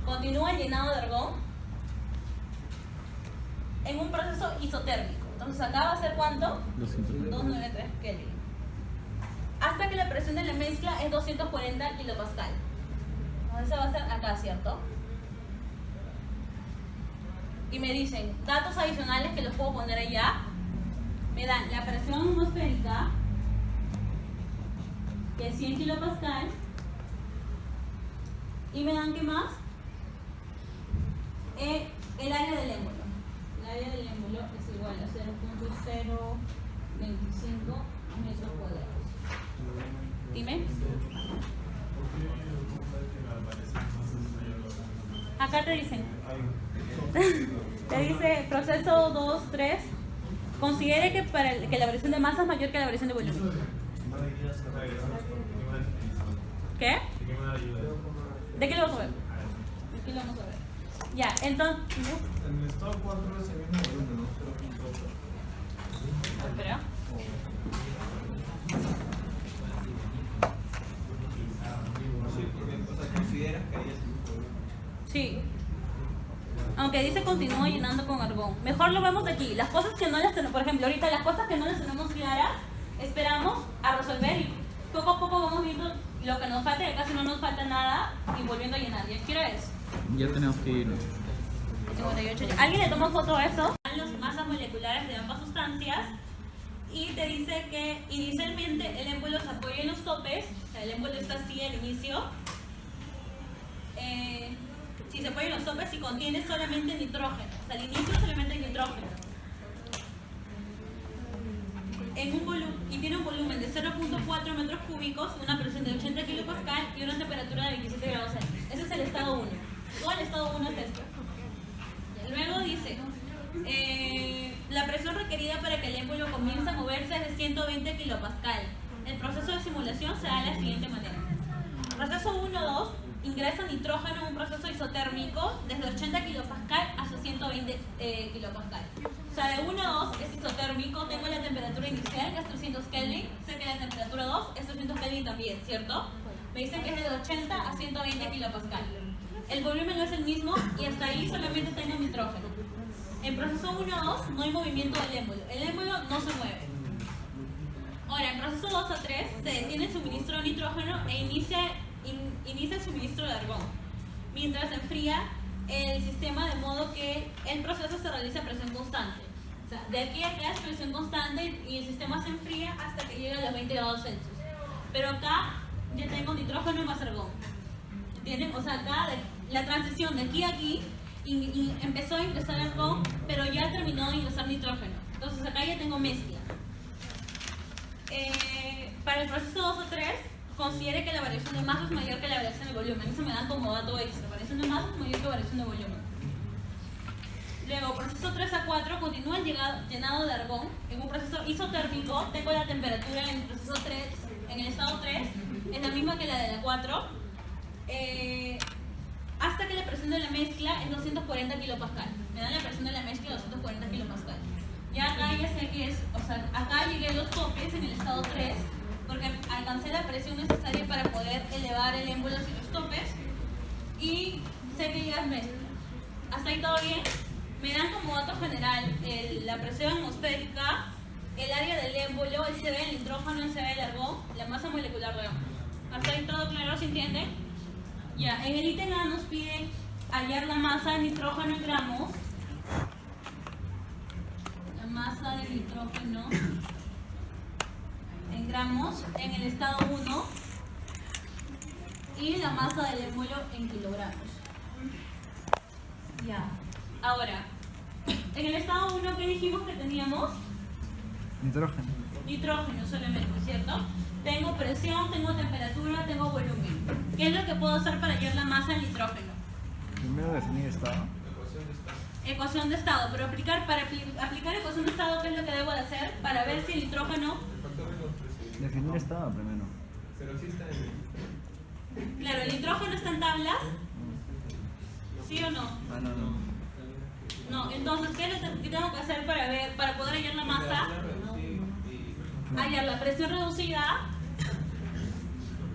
continúa llenado de argón en un proceso isotérmico. Entonces acá va a ser ¿cuánto? 293 Kelvin. Hasta que la presión de la mezcla es 240 kilopascal. Entonces va a ser acá, ¿cierto? Y me dicen datos adicionales que los puedo poner allá. Me dan la presión atmosférica, que es 100 kilopascal. Y me dan, ¿qué más? El área del émbolo. El área del émbolo es igual a 0.025 metros cuadrados. Dime. Acá te dicen. Te dice proceso 2, 3. Considere que, que la variación de masa es mayor que la variación de volumen. ¿Qué? ¿De qué lo vamos a ver? ¿De qué lo vamos a ver? Ya, entonces. En el estado 4 es el mismo volumen, ¿no? 0.8. Espera. Sí, porque, o sea, consideras que ahí es. Sí. Aunque dice continúa llenando con argón. Mejor lo vemos aquí. Las cosas que no las tenemos, por ejemplo, ahorita las cosas que no las tenemos claras, esperamos a resolver y poco a poco vamos viendo lo que nos falta, que casi no nos falta nada, y volviendo a llenar. ¿Ya quiero eso? Ya tenemos que irnos. 58. ¿Alguien le toma foto a eso? Las masas moleculares de ambas sustancias y te dice que inicialmente el émbolo se apoya en los topes, o sea, el émbolo está así al inicio. Si se apoya en los topes y contiene solamente nitrógeno, o sea, al inicio solamente hay nitrógeno. Y tiene un volumen de 0.4 metros cúbicos, una presión de 80 kilopascal y una temperatura de 27 grados Celsius. Ese es el estado 1. Todo el estado 1 es esto. Luego dice, la presión requerida para que el émbolo comience a moverse es de 120 kilopascal. El proceso de simulación se da de la siguiente manera. Proceso 1-2, ingresa nitrógeno en un proceso isotérmico desde 80 kilopascal hasta 120 kilopascal. O sea, de 1 a 2 es isotérmico, tengo la temperatura inicial que es 300 Kelvin, sé que la temperatura 2 es 300 Kelvin también, ¿cierto? Me dicen que es de 80 a 120 kilopascal. El volumen no es el mismo y hasta ahí solamente tengo nitrógeno. En proceso 1 a 2 no hay movimiento del émbolo, el émbolo no se mueve. Ahora, en proceso 2 a 3 se detiene el suministro de nitrógeno e inicia el suministro de argón, mientras se enfría el sistema de modo que el proceso se realiza a presión constante. O sea, de aquí a acá es presión constante y el sistema se enfría hasta que llega a los 20 grados Celsius. Pero acá ya tengo nitrógeno y más argón. ¿Entienden? O sea, acá la transición de aquí a aquí empezó a ingresar argón, pero ya terminó de ingresar nitrógeno. Entonces acá ya tengo mezcla. Para el proceso 2 o 3, considere que la variación de masa es mayor que la variación de volumen. Eso me dan como dato extra. Variación de masa es mayor que variación de volumen. Luego, proceso 3 a 4, continúa el llenado de argón. En un proceso isotérmico, tengo la temperatura en el proceso 3, en el estado 3, es la misma que la de la 4, hasta que la presión de la mezcla es 240 kilopascal. Me dan la presión de la mezcla 240 kilopascal. Ya acá ya sé que es, o sea, acá llegué a los topes en el estado 3, porque alcancé la presión necesaria para poder elevar el émbolo hacia los topes, y sé que ya es mezcla. ¿Hasta ahí todo bien? Me dan como dato general la presión atmosférica, el área del émbolo, el CV del nitrógeno, el CV del argón, la masa molecular de ambos. ¿Hasta ahí todo claro? ¿Se entiende? Ya, en el ítem A nos pide hallar la masa de nitrógeno en gramos. La masa de nitrógeno en gramos en el estado 1 y la masa del émbolo en kilogramos. Ya. Ahora, en el estado 1, ¿qué dijimos que teníamos? Nitrógeno. Nitrógeno solamente, ¿cierto? Tengo presión, tengo temperatura, tengo volumen. ¿Qué es lo que puedo hacer para hallar la masa del nitrógeno? Primero definir estado. Ecuación de estado. Pero para aplicar ecuación de estado, ¿qué es lo que debo de hacer? Para ver si el nitrógeno... Definir estado primero. Pero sí está en... Claro, ¿el nitrógeno está en tablas? ¿Sí o no? Ah, no. No, entonces, ¿qué es lo que tengo que hacer para poder hallar la masa? Hallar la presión reducida,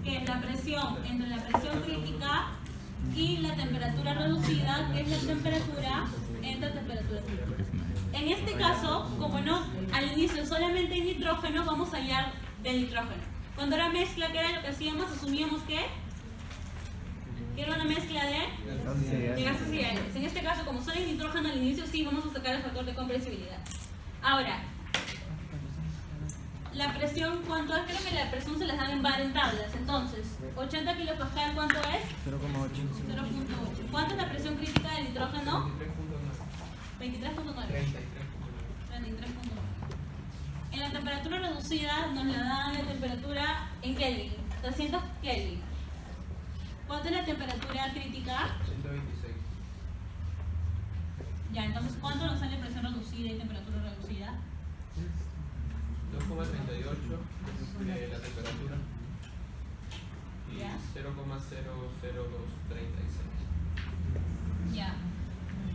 que es la presión entre la presión crítica y la temperatura reducida, que es la temperatura entre temperatura crítica. En este caso, como no al inicio solamente hay nitrógeno, vamos a hallar del nitrógeno. Cuando era mezcla, ¿qué era lo que hacíamos? Asumíamos que era una mezcla de gases y aires. En este caso, como solo hay nitrógeno al inicio, sí vamos a sacar el factor de compresibilidad. Ahora, la presión, ¿cuánto es? Creo que la presión se las dan en tablas. Entonces, 80 kilopascal, ¿cuánto es? 0,8. 0.8. ¿Cuánto es la presión crítica del nitrógeno? 23.9. 33.9. En la temperatura reducida nos la dan la temperatura en Kelvin, 300 Kelvin. ¿Cuánto es la temperatura crítica? 126. Ya, entonces, ¿cuánto nos sale presión reducida y temperatura reducida? 2,38 la temperatura y Ya. 0,00236. Ya.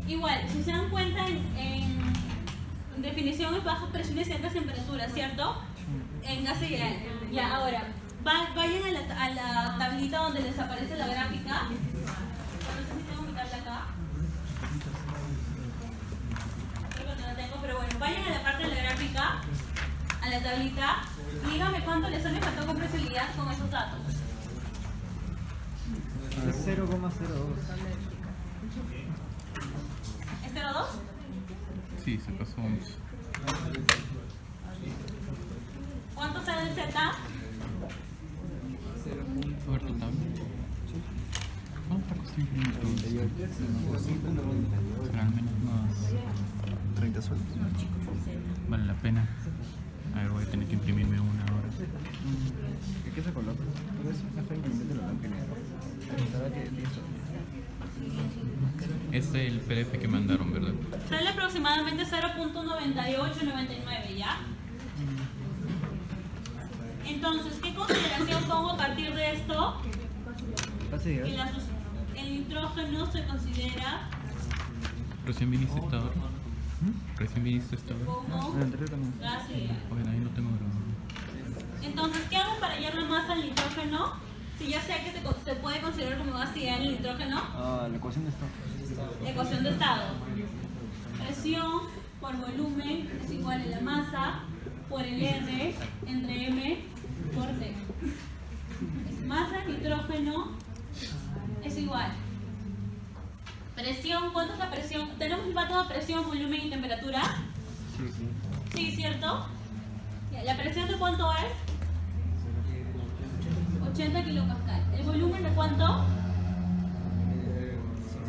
Igual, si se dan cuenta, en definición es bajas presiones y altas temperaturas, ¿cierto? En gas y aire. Ya, ahora, vayan a la tablita donde les aparece la gráfica. No sé si tengo mi tabla acá. Creo que no la tengo, pero bueno, vayan a la parte de la gráfica, a la tablita, y díganme cuánto les sale factor compresibilidad con esos datos. Es 0,02. ¿Es 0,2? Sí, se pasó 11. ¿Cuánto sale el Z? A ver tu tabla. ¿Cuánta cuestión que no será al menos unos 30 soles. vale la pena. A ver, voy a tener que imprimirme una ahora. ¿Qué se coloca? Por eso mejor imprimir lo blanco y negro. Pensaba que 10 soles. Es el PDF que mandaron, ¿verdad? Sale aproximadamente 0.9899, ¿ya? Entonces, ¿qué consideración pongo a partir de esto? Pase Que el nitrógeno se considera ¿Recién viniste esta hora? ¿Recién viniste esta hora? como El anterior también. gas ideal. Oye, ahí no tengo grabado. Entonces, ¿qué hago para hallar la masa del nitrógeno? Si ya sé que se puede considerar como gas ideal el nitrógeno, Ah, la ecuación de estado. ecuación de estado. Presión por volumen es igual a la masa por el R entre M por T. Masa de nitrógeno es igual. Presión, ¿cuánto es la presión? ¿Tenemos un patrón de presión, volumen y temperatura? Sí, ¿cierto? Ya, ¿la presión de cuánto es? 80 kilopascal. ¿El volumen de cuánto?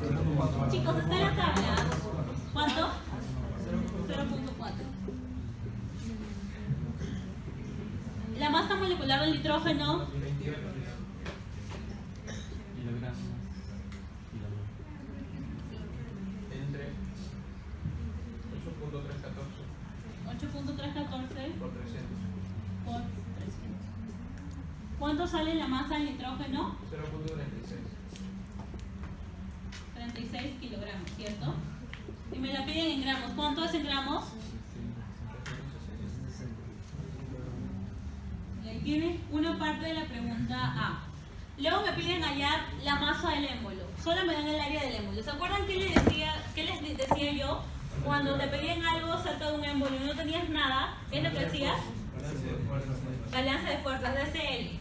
0,8. Chicos, está en la tabla. ¿Cuánto? 0.4. La masa molecular del nitrógeno. Entre 8.314 8.314 por 300. por 300. ¿Cuánto sale la masa del nitrógeno? 0.36. 36 kilogramos, ¿cierto? Y me la piden en gramos. ¿Cuánto es en gramos? Y ahí tienes una parte de la pregunta A. Luego me piden hallar la masa del émbolo. Solo me dan el área del émbolo. ¿Se acuerdan qué les decía yo? Cuando te pedían algo cerca de un émbolo y no tenías nada, ¿qué es lo que decías? Balance de fuerzas, DCL.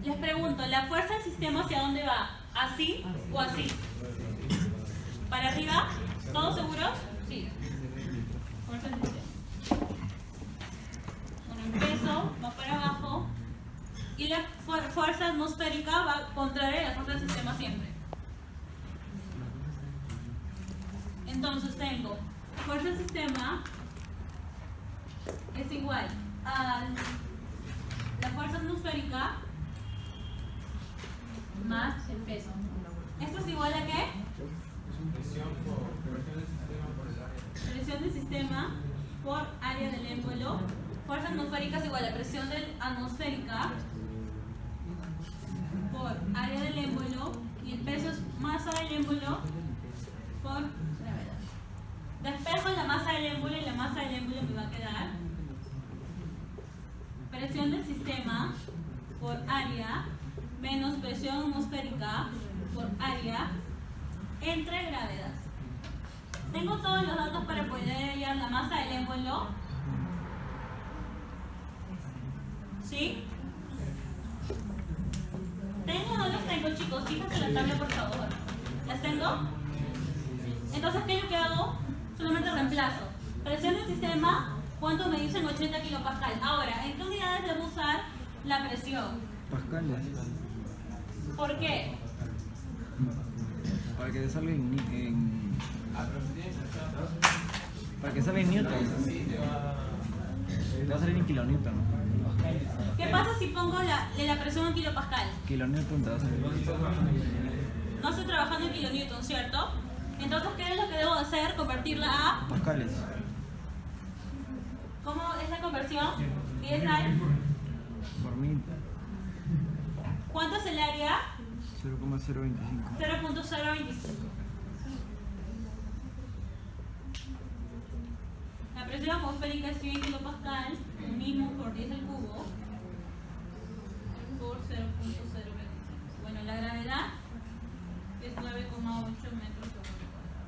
Les pregunto, ¿la fuerza del sistema hacia dónde va? ¿Así o así? ¿Para arriba? ¿Todos seguros? Sí. Fuerza del sistema. Bueno, el peso va para abajo y la fuerza atmosférica va contraria a la fuerza del sistema siempre. Entonces tengo fuerza del sistema es igual a la fuerza atmosférica más el peso. ¿Esto es igual a qué? Presión del sistema por área del émbolo. Fuerza atmosférica es igual a presión atmosférica por área del émbolo y el peso es masa del émbolo por gravedad. Despejo la masa del émbolo y la masa del émbolo me va a quedar presión del sistema por área menos presión atmosférica por área entre gravedad. Tengo todos los datos para poder hallar la masa del émbolo. ¿Sí? ¿Tengo o no los tengo, chicos? Fíjense la tabla, por favor. ¿Las tengo? Entonces, ¿qué es lo que hago? Solamente reemplazo. Presión del sistema, ¿cuánto me dicen? 80 kilopascal. Ahora, ¿en qué unidades debo usar la presión? Pascales. ¿Por qué? Para que salga en para que salga en Newton. Va a salir en kilonewton. ¿Qué pasa si pongo la presión en kilopascal? Kilonewton te va a salir. No estoy trabajando en kilonewton, ¿cierto? Entonces, ¿qué es lo que debo hacer? Convertirla a... Pascales. ¿Cómo es la conversión? PSI. Por 1000. ¿Cuánto es el área? 0,025. 0.025. La presión atmosférica es 100 kilopascal, el mismo por 10 al cubo, por 0.025. Bueno, la gravedad es 9,8 metros sobre cuadrado.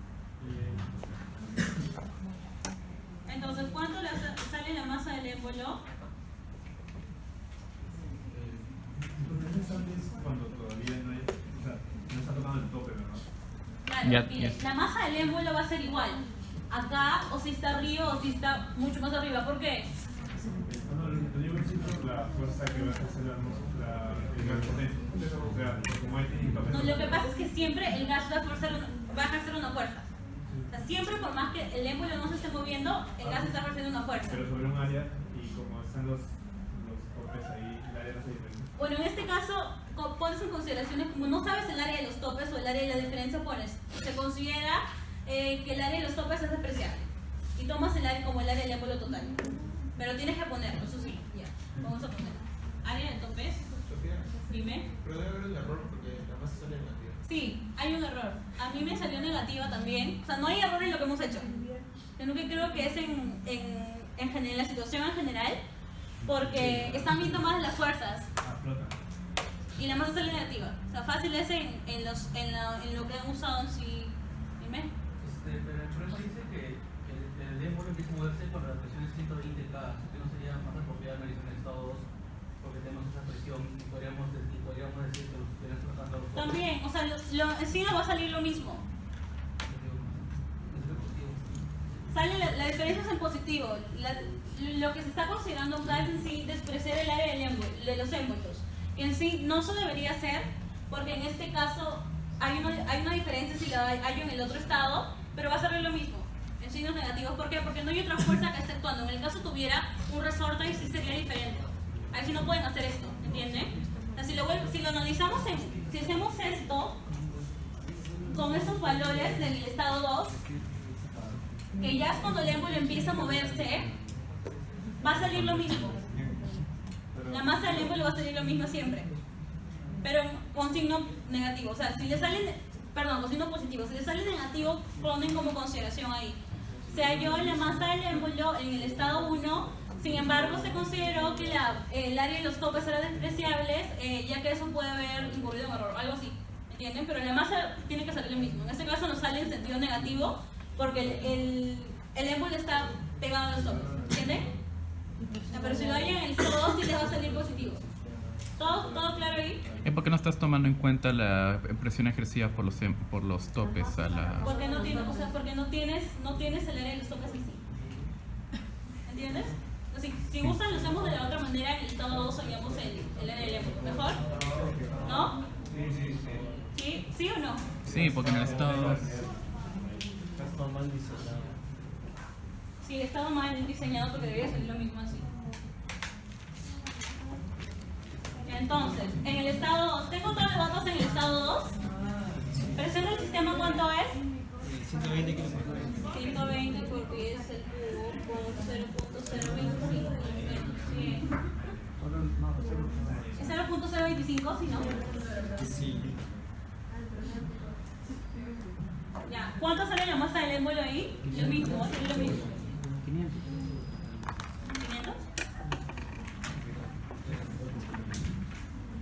Entonces, ¿cuánto sale la masa del émbolo? Cuando todavía no hay, o sea, no está tocando el tope, ¿verdad? Claro, Ya, mire, ya. la masa del émbolo va a ser igual. Acá, o si está arriba, o si está mucho más arriba. ¿Por qué? Cuando yo necesito la fuerza que va a ejercer el gas potente. O sea, como hay que No, lo que pasa es que siempre el gas va a ejercer una fuerza. O sea, siempre por más que el émbolo no se esté moviendo, el gas está ejerciendo una fuerza. pero sobre un área y como están los topes ahí, el área no se diferencia. Bueno, en este caso, pones en consideraciones, como no sabes el área de los topes o el área de la diferencia, se considera que el área de los topes es despreciable. Y tomas el área como el área del émbolo total. Pero tienes que ponerlo, eso sí, ya. Vamos a ponerlo. Área de topes, Sofía, dime. pero debe haber un error porque la masa sale negativa. Sí, hay un error. A mí me salió negativa también. O sea, no hay error en lo que hemos hecho. Sino que creo que es en general, la situación en general, porque están viendo más las fuerzas Flota. y la masa sale negativa. O sea, fácil es en lo que han usado en sí. Dime. Pero el problema dice que el émbolo empieza a moverse cuando la presión es 120 K, que no sería más apropiado analizar en estado 2 porque tenemos esa presión y podríamos decir que los estuvieran tratando los otros. También, o sea, en sí no va a salir lo mismo. sale la diferencia es en positivo. Lo que se está considerando acá es en sí despreciar el área de los émbolos. Y en sí no se debería hacer, porque en este caso hay una diferencia si la hay en el otro estado, pero va a ser lo mismo. En signos negativos, ¿por qué? Porque no hay otra fuerza que esté actuando. En el caso tuviera un resorte y sí sería diferente. Ahí sí no pueden hacer esto, ¿entienden? O sea, si lo analizamos, si hacemos esto con estos valores del estado 2, que ya es cuando el émbolo empieza a moverse, va a salir lo mismo. La masa del émbolo va a salir lo mismo siempre, pero con signo negativo. O sea, si le sale, perdón, con signo positivo, si le sale negativo, ponen como consideración ahí. Se halló la masa del émbolo en el estado 1, sin embargo se consideró que el área de los topes era despreciables, ya que eso puede haber incurrido en error, algo así, ¿entienden? Pero la masa tiene que salir lo mismo. En este caso nos sale en sentido negativo, porque el émbolo está pegado a los topes, ¿entienden? Pero si lo hay en el estado 2, sí les va a salir positivo. ¿Todo claro ahí? ¿Es porque no estás tomando en cuenta la presión ejercida por los topes a la... Porque no tienes, o sea, porque no tienes el área de los topes y sí. ¿Entiendes? O sea, si gustan, lo hacemos de la otra manera, en el estado 2 hallamos el área del émbolo. ¿Mejor? ¿No? Sí. ¿Sí o no? Sí, porque en el estado 2... Está mal diseñado. Sí, he estado mal diseñado porque debería salir lo mismo así. Entonces, en el estado 2, tengo todos los datos en el estado 2. ¿Presión del sistema cuánto es? 120 kilopascales. 120 porque es el cubo por 0.025. ¿Es 0.025 si no? Sí. Ya, ¿cuánto sale la masa del émbolo ahí? Lo mismo, va a ser lo mismo. 500.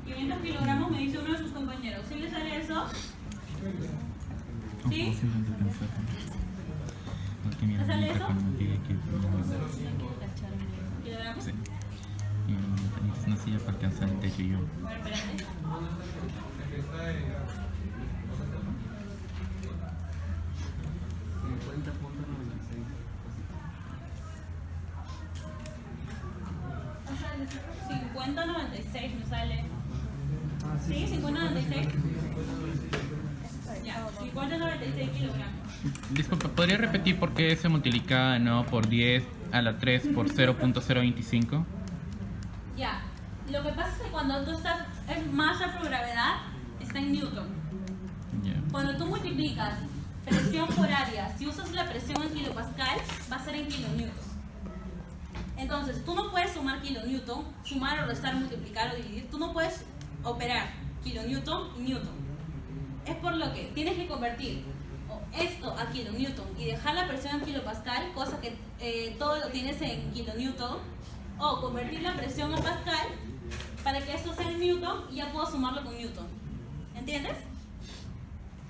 500 kilogramos, me dice uno de sus compañeros. ¿Sí le sale eso? ¿Sí? ¿Le sale eso? ¿Kilogramos? Sí. Y necesitas una silla para alcanzar el techo y yo. A ver, espérate. 50.96 me sale. ¿Sí? 50.96. Ya, 50.96 kilogramos. Disculpa, ¿podría repetir por qué se multiplica por 10 a la 3 por 0.025? Ya, lo que pasa es que cuando tú estás en masa por gravedad, está en Newton. Yeah. Cuando tú multiplicas presión por área, si usas la presión en kilopascal, va a ser en kilonewton. Entonces, tú no puedes sumar kilonewton, sumar o restar, multiplicar o dividir. Tú no puedes operar kilonewton y newton. Es por lo que tienes que convertir esto a kilonewton y dejar la presión en kilopascal, cosa que todo lo tienes en kilonewton, o convertir la presión a pascal para que esto sea en newton y ya puedo sumarlo con newton. ¿Entiendes?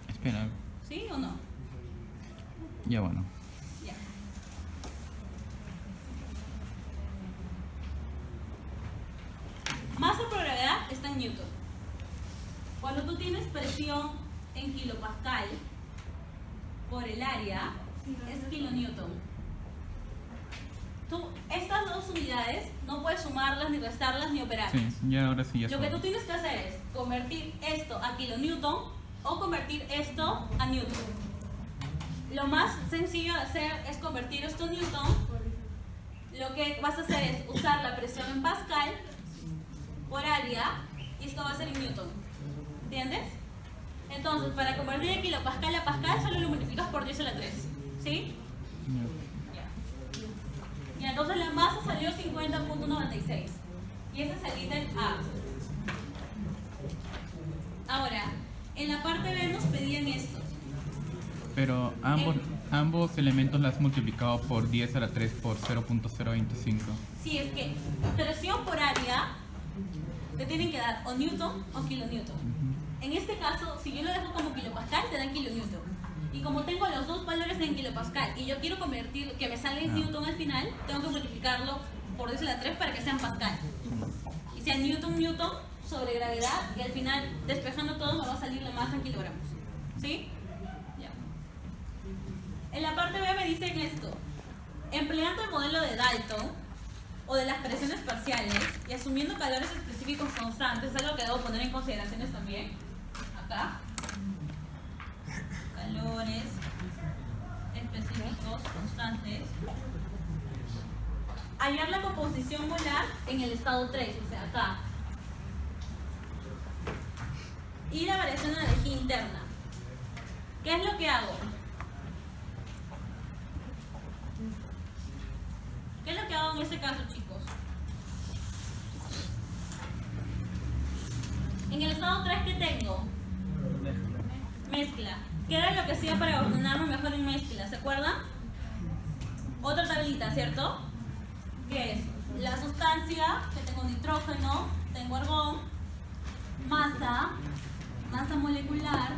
Espera, ¿Sí o no? ya bueno. Ya. Masa por gravedad está en newton. Cuando tú tienes presión en kilopascal por el área, es kilonewton. Tú, estas dos unidades no puedes sumarlas, ni restarlas, ni operarlas. Sí, ya ahora sí ya Lo que está. tú tienes que hacer es convertir esto a kilonewton o convertir esto a newton. Lo más sencillo de hacer es convertir esto a newton. Lo que vas a hacer es usar la presión en pascal por área y esto va a ser en newton. ¿Entiendes? Entonces, para convertir de kilopascal a pascal solo lo multiplicas por 10 a la 3. ¿Sí? Ya. Y entonces la masa salió 50.96. Y ese es el ítem A. Ahora, en la parte B nos pedían esto. Pero ambos elementos las has multiplicado por 10 a la 3 por 0.025. Sí, es que presión por área te tienen que dar o newton o kilonewton. En este caso, si yo lo dejo como kilopascal, te dan kilonewton. Y como tengo los dos valores en kilopascal y yo quiero convertir, que me salga en newton al final, tengo que multiplicarlo por 10 a la 3 para que sean pascal. Y sea newton sobre gravedad y al final, despejando todo, me va a salir la masa en kilogramos. ¿Sí? Ya. En la parte B me dicen esto. Empleando el modelo de Dalton o de las presiones parciales y asumiendo calores específicos constantes, es algo que debo poner en consideraciones también. Acá. Calores específicos constantes. Hallar la composición molar en el estado 3, o sea, acá. Y la variación de energía interna. ¿Qué es lo que hago? ¿Qué es lo que hago en este caso, chicos? En el estado 3, ¿qué tengo? Mezcla. ¿Qué era lo que hacía para ordenarme mejor en mezcla? ¿Se acuerdan? Otra tablita, ¿cierto? ¿Qué es? La sustancia, que tengo nitrógeno, tengo argón, masa molecular,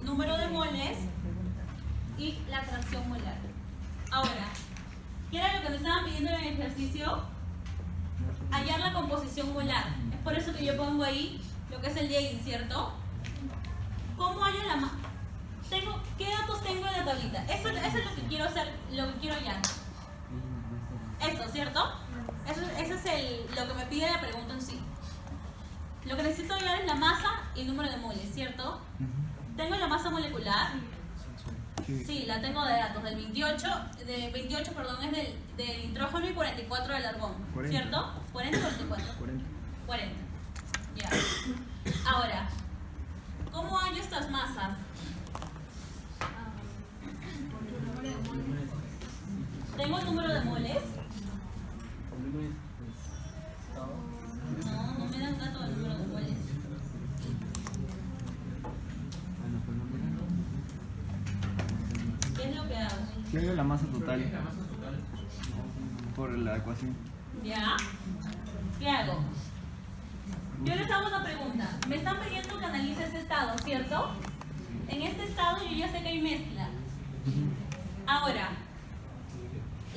número de moles y la fracción molar. Ahora, ¿qué era lo que me estaban pidiendo en el ejercicio? Hallar la composición molar. Es por eso que yo pongo ahí lo que es el DI, ¿cierto? ¿Cómo hallo la masa? ¿Qué datos tengo en la tablita? Eso es lo que quiero hacer, lo que quiero hallar. Esto, ¿cierto? Eso es lo que me pide la pregunta en sí. Lo que necesito hallar es la masa y el número de moles, ¿cierto? ¿Tengo la masa molecular? Sí, la tengo de datos. Del 28, perdón, es del nitrógeno y 44 del argón, 40. ¿cierto? ¿40 o 44? 40. Ya. Ahora, ¿cómo hallo estas masas? ¿Tengo el número de moles? No me dan dato del número de moles. ¿Qué es lo que hago? ¿Qué es la masa total? Por la ecuación. ¿Ya? ¿Qué hago? Yo les hago una pregunta. Me están pidiendo que analice este estado, ¿cierto? En este estado yo ya sé que hay mezcla. Ahora,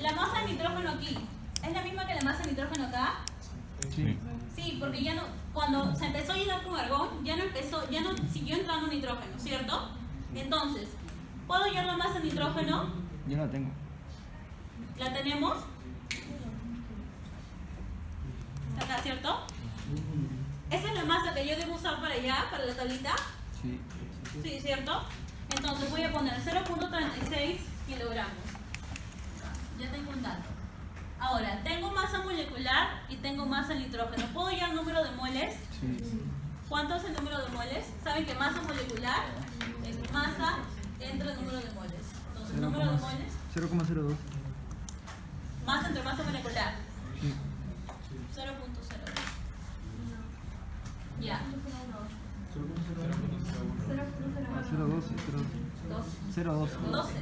la masa de nitrógeno aquí, ¿es la misma que la masa de nitrógeno acá? Sí. Sí, porque ya no, cuando se empezó a llenar con argón, ya no siguió entrando nitrógeno, ¿cierto? Entonces, ¿puedo hallar la masa de nitrógeno? Yo la tengo. ¿La tenemos? Está acá, ¿cierto? ¿Esa es la masa que yo debo usar para allá, para la tablita? Sí. Sí, ¿cierto? Entonces voy a poner 0.36 kilogramos. Ya tengo un dato. Ahora, tengo masa molecular y tengo masa en nitrógeno. ¿Puedo hallar el número de moles? Sí. ¿Cuánto es el número de moles? ¿Saben que masa molecular es masa entre el número de moles? Entonces, número de moles, 0,02. masa entre masa molecular. Sí. 0.02. Ya. 0,2. 0,2. 12.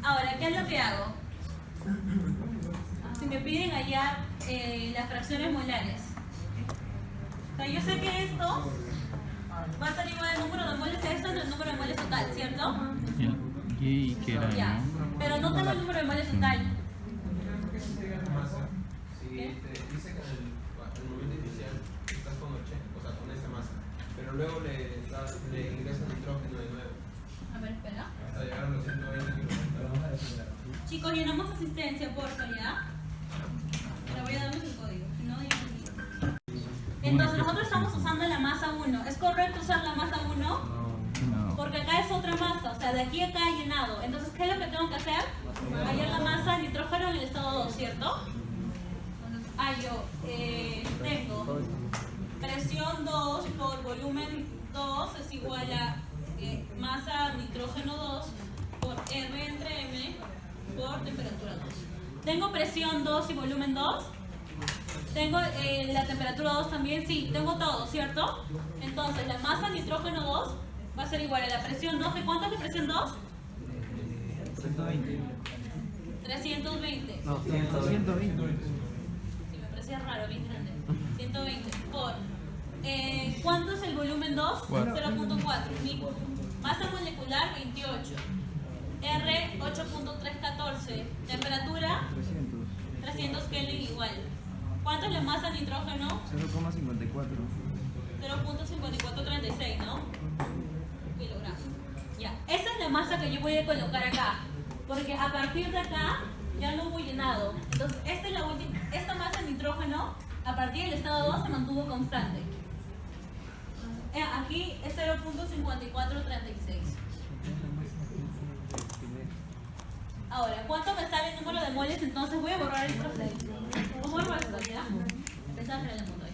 Ahora, ¿qué es lo que hago? Si me piden hallar las fracciones molares. O sea, yo sé que esto va a ser igual al número de moles a esto entre el número de moles total, ¿cierto? ¿Y qué era, Ya. no? Pero no tengo el número de moles total. Si te dice que en el momento inicial estás con 80, o sea, con esa masa, pero luego le ingresas nitrógeno de nuevo A ver, espera. hasta llegar a los 120 kilómetros. Chicos, llenamos asistencia, porfa, ¿ya? Pero voy a darles el código, si no, ya no. Entonces, nosotros estamos usando la masa 1. ¿Es correcto usar la masa 1? No. Porque acá es otra masa, o sea, de aquí a acá he llenado. Entonces, ¿qué es lo que tengo que hacer? Hallar la masa de nitrógeno en el estado 2, ¿cierto? Hallo, tengo presión 2 por volumen 2 es igual a masa nitrógeno 2 por R entre M por temperatura 2. ¿Tengo presión 2 y volumen 2? ¿Tengo la temperatura 2 también? Sí, tengo todo, ¿cierto? Entonces, la masa nitrógeno 2 va a ser igual a la presión 2. ¿De cuánto es la presión 2? 120. 320. No, 120. Sí, me parecía raro, bien grande. 120 por... ¿cuánto es el volumen 2? 0.4. Mi masa molecular 28. R 8.314. Temperatura 300 Kelvin igual. ¿Cuánto es la masa de nitrógeno? 0,54. 0.5436, ¿no? Kilogramos. Ya, esa es la masa que yo voy a colocar acá. Porque a partir de acá ya no hubo llenado. Entonces, esta masa de nitrógeno, a partir del estado 2, se mantuvo constante. Aquí es 0.5436. Ahora, ¿cuánto me sale el número de moles? Entonces voy a borrar el proceso. ¿Cómo borro esto, ya? Empezar a crear el motor.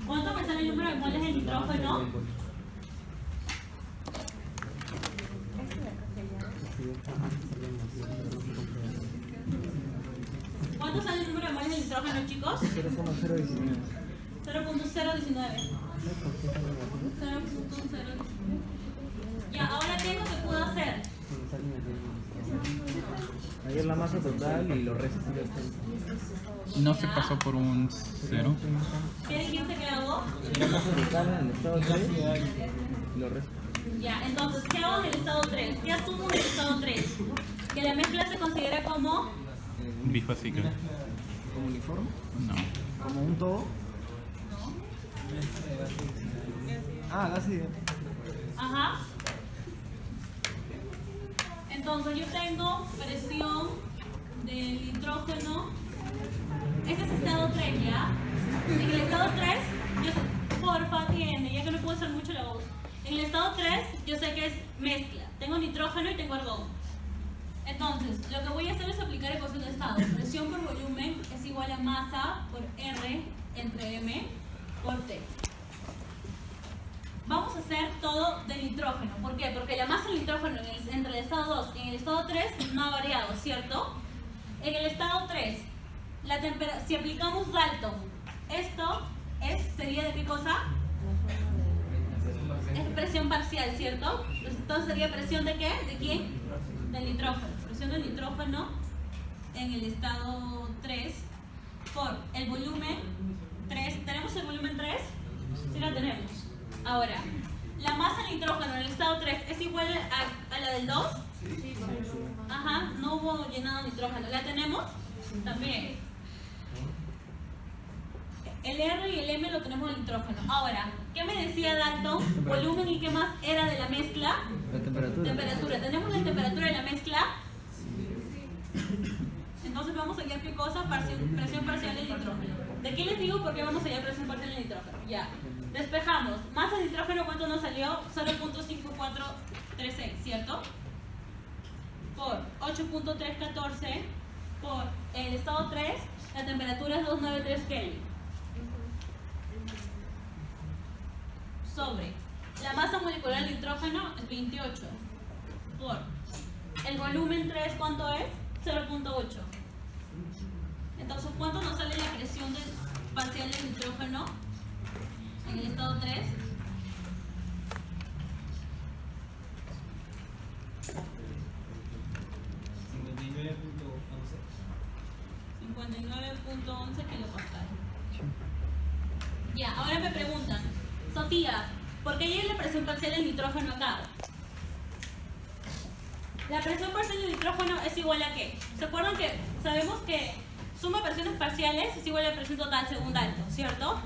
¿Cuánto me sale el número de moles de nitrógeno? ¿Cuánto sale el número de moles de nitrógeno, chicos? 0,019. 0.019. Ya, ahora ¿qué es lo que puedo hacer? Ahí es la masa total y los restos. No se pasó por un 0. ¿Qué dijiste que hago? La masa total en el estado 3 y los restos. Ya, entonces, ¿qué hago en el estado 3? ¿Qué asumo en el estado 3? Que la mezcla se considera como... Bifásica. ¿Como uniforme? No. ¿Como un todo? Ah, gas y Ajá. Entonces yo tengo presión del nitrógeno. Este es estado 3, ¿ya? En el estado 3, yo sé, porfa, atiende, ya que no puedo hacer mucho la voz. En el estado 3, yo sé que es mezcla. Tengo nitrógeno y tengo argón. Entonces, lo que voy a hacer es aplicar ecuación de estado. Presión por volumen es igual a masa por R entre M por T. Vamos a hacer todo del nitrógeno. ¿Por qué? Porque la masa del nitrógeno entre el estado 2 y en el estado 3 no ha variado, ¿cierto? En el estado 3, si aplicamos Dalton, esto sería ¿de qué cosa? Es presión parcial, ¿cierto? Entonces sería presión ¿de qué? ¿De quién? Del nitrógeno. Presión del nitrógeno en el estado 3 por el volumen 3. ¿Tenemos el volumen 3? Sí lo tenemos. Ahora, ¿la masa de nitrógeno en el estado 3 es igual a la del 2? Sí. Ajá, no hubo llenado nitrógeno. ¿La tenemos? También. El R y el M lo tenemos en nitrógeno. Ahora, ¿qué me decía Dalton? Volumen y qué más era de la mezcla. la temperatura. Temperatura. ¿Tenemos la temperatura de la mezcla? Entonces vamos a hallar qué cosa, presión parcial del nitrógeno. ¿De qué les digo por qué vamos a hallar presión parcial del nitrógeno? Ya. Despejamos. Masa de nitrógeno, ¿cuánto nos salió? 0.5436, ¿cierto? Por 8.314 por el estado 3, la temperatura es 293 Kelvin. Sobre la masa molecular del nitrógeno es 28 por el volumen 3, ¿cuánto es? 0.8. Entonces, ¿cuánto nos sale la presión parcial del nitrógeno en el estado 3? 59.11 kilopascal. Ya, ahora me preguntan, Sofía, ¿por qué hay la presión parcial del nitrógeno acá? La presión parcial del nitrógeno es igual a ¿qué? ¿Se acuerdan que sabemos que suma de presiones parciales es igual a la presión total según Dalton, ¿cierto?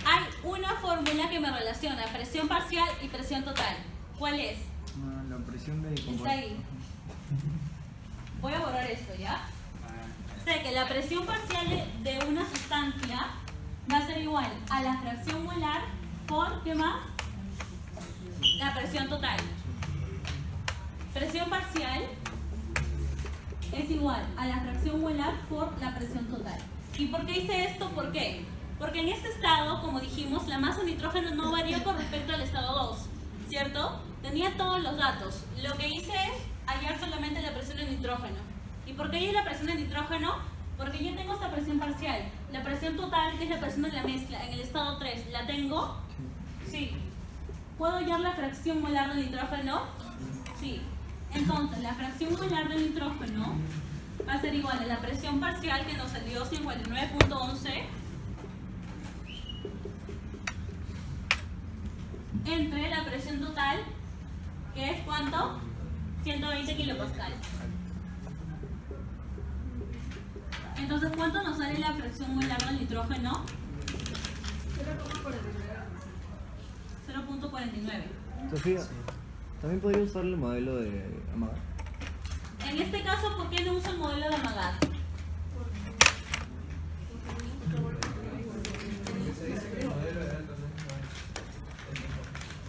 Hay una fórmula que me relaciona presión parcial y presión total. ¿Cuál es? La presión de Está ahí. Voy a borrar esto, ¿ya? Sé que la presión parcial de una sustancia va a ser igual a la fracción molar por, ¿qué más? La presión total. Presión parcial es igual a la fracción molar por la presión total. ¿Y por qué hice esto? ¿Por qué? Porque en este estado, como dijimos, la masa de nitrógeno no varió con respecto al estado 2, ¿cierto? Tenía todos los datos. Lo que hice es hallar solamente la presión del nitrógeno. ¿Y por qué hay la presión del nitrógeno? Porque yo tengo esta presión parcial. La presión total, que es la presión de la mezcla, en el estado 3, ¿la tengo? Sí. ¿Puedo hallar la fracción molar del nitrógeno? Sí. Entonces, la fracción molar del nitrógeno va a ser igual a la presión parcial, que nos salió 59.11, entre la presión total, que es ¿cuánto? 120 kilopascal. Entonces, ¿cuánto nos sale la fracción molar del nitrógeno? 0.49. Sofía, ¿también podría usar el modelo de Amagat? En este caso, ¿por qué no usa el modelo de Amagat?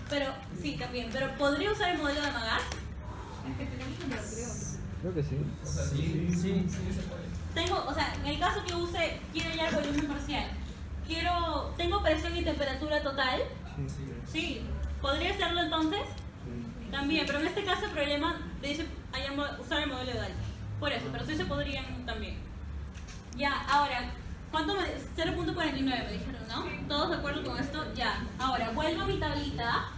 Pero, sí, también. Pero, ¿podría usar el modelo de Amagat? Creo que sí. Tengo, o sea, en el caso que use, quiero hallar volumen parcial. Tengo presión y temperatura total. Sí. ¿Podría hacerlo entonces? También, pero en este caso el problema me dice usar el modelo de Dalton. Por eso, pero sí se podrían también. Ya, ahora, ¿cuánto me 0.49 me dijeron, ¿no? ¿Todos de acuerdo con esto? Ya. Ahora, vuelvo a mi tablita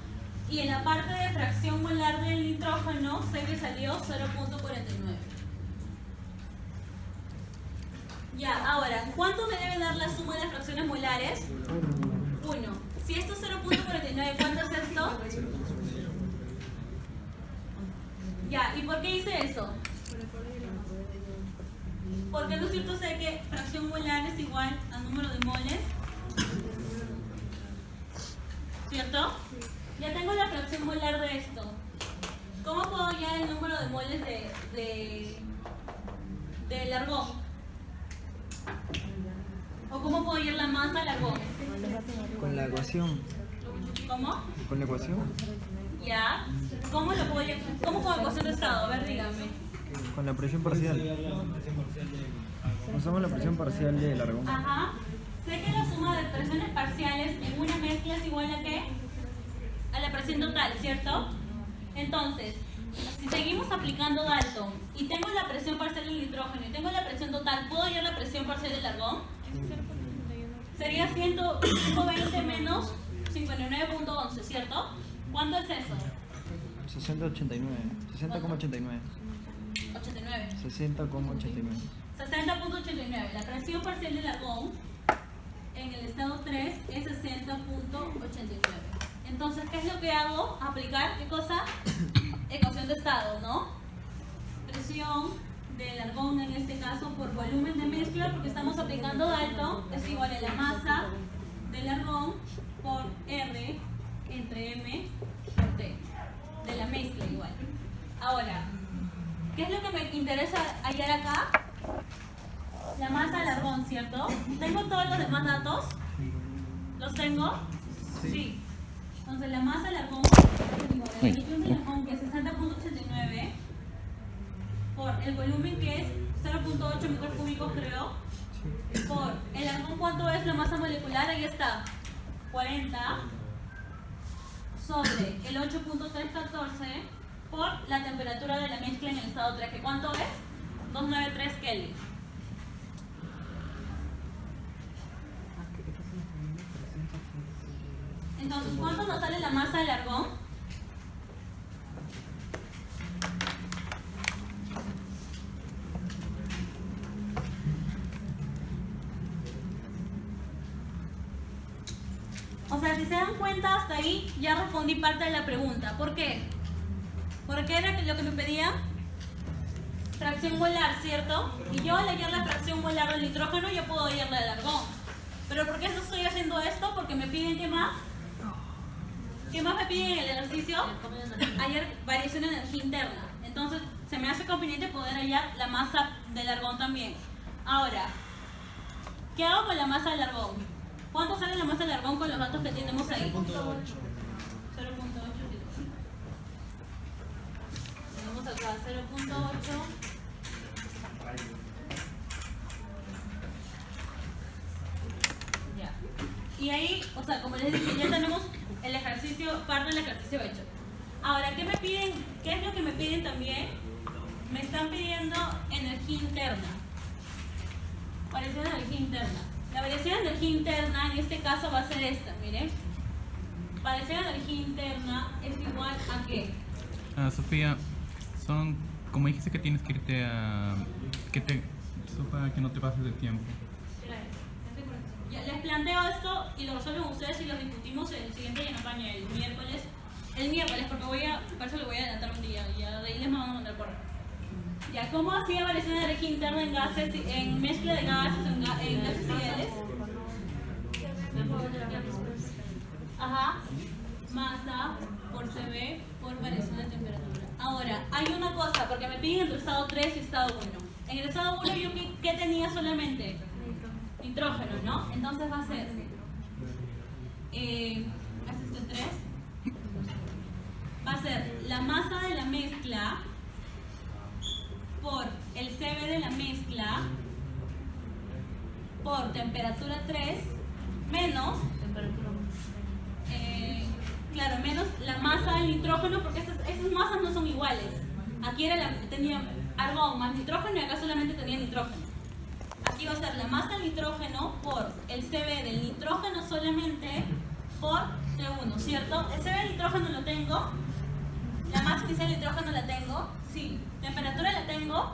y en la parte de fracción molar del nitrógeno sé que salió 0.49. Ya, ahora, ¿cuánto me debe dar la suma de fracciones molares? 1. Si esto es 0.49, ¿cuánto es esto? Ya, ¿y por qué hice eso? Porque no es cierto, sé que fracción molar es igual al número de moles. ¿Cierto? Ya tengo la fracción molar de esto. ¿Cómo puedo hallar el número de moles del argón? ¿O cómo puedo hallar la masa del argón? Con la ecuación. ¿Cómo? ¿Con la ecuación? Ya. ¿Cómo lo puedo hallar? ¿Cómo con ecuación de estado? A ver, dígame. Con la presión parcial. Usamos la presión parcial del argón. Ajá. Sé que la suma de presiones parciales en una mezcla es igual a ¿qué? A la presión total, ¿cierto? Entonces, si seguimos aplicando Dalton y tengo la presión parcial del nitrógeno y tengo la presión total, ¿puedo hallar la presión parcial del argón? Sería 120 menos 59.11, ¿cierto? ¿Cuánto es eso? 60,89. 89. 60,89. 60.89. La presión parcial del argón en el estado 3 es 60.89. Entonces, ¿qué es lo que hago? Aplicar, ¿qué cosa? Ecuación de estado, ¿no? Presión del argón en este caso por volumen de mezcla, porque estamos aplicando Dalton, es igual a la masa del argón por R entre M por T, de la mezcla igual. Ahora, ¿qué es lo que me interesa hallar acá? La masa del argón, ¿cierto? ¿Tengo todos los demás datos? ¿Los tengo? Sí. Entonces la masa del argón, el volumen del argón que es 60.89 por el volumen que es 0.8 metros cúbicos creo, por el argón, ¿cuánto es la masa molecular? Ahí está, 40 sobre el 8.314 por la temperatura de la mezcla en el estado 3, que ¿cuánto es? 293 Kelvin. Entonces, ¿cuánto nos sale la masa del argón? O sea, si se dan cuenta, hasta ahí ya respondí parte de la pregunta. ¿Por qué? Porque era lo que me pedían fracción molar, ¿cierto? Y yo al hallar la fracción molar del nitrógeno ya puedo hallar la del argón. ¿Pero por qué estoy haciendo esto? Porque me piden ¿qué más? ¿Qué más me piden en el ejercicio? Hallar variación de energía interna. Entonces, se me hace conveniente poder hallar la masa del argón también. Ahora, ¿qué hago con la masa del argón? ¿Cuánto sale la masa del argón con los datos que tenemos ahí? 0.8. Tenemos acá 0.8. Ya. Y ahí, o sea, como les dije, ya tenemos el ejercicio, parte del ejercicio hecho. Ahora, ¿qué me piden? ¿Qué es lo que me piden también? Me están pidiendo energía interna. Variación de energía interna. La variación de energía interna en este caso va a ser esta, miren. Variación de energía interna es igual a ¿qué? Sofía, son, como dijiste que tienes que irte a... para que no te pases de tiempo. Ya, les planteo esto y lo resuelven ustedes y lo discutimos en el siguiente Yenapaña, el miércoles, porque por eso lo voy a adelantar un día, ya de ahí les vamos a mandar por. Ya, ¿cómo hacía variación de energía interna en gases, en mezcla de gases, en gases ideales? Ajá, masa por CV por variación de temperatura. Ahora, hay una cosa, porque me piden entre estado 3 y estado 1. En el estado 1 yo ¿qué tenía solamente? Nitrógeno, ¿no? Entonces va a ser, ¿haces el 3? Va a ser la masa de la mezcla por el CV de la mezcla por temperatura 3 menos claro, menos la masa del nitrógeno, porque esas masas no son iguales. Aquí tenía argón más nitrógeno y acá solamente tenía nitrógeno. Aquí va a ser la masa del nitrógeno por el CV del nitrógeno solamente por T1, ¿cierto? El CV del nitrógeno lo tengo, la masa inicial del nitrógeno la tengo, sí. Temperatura la tengo,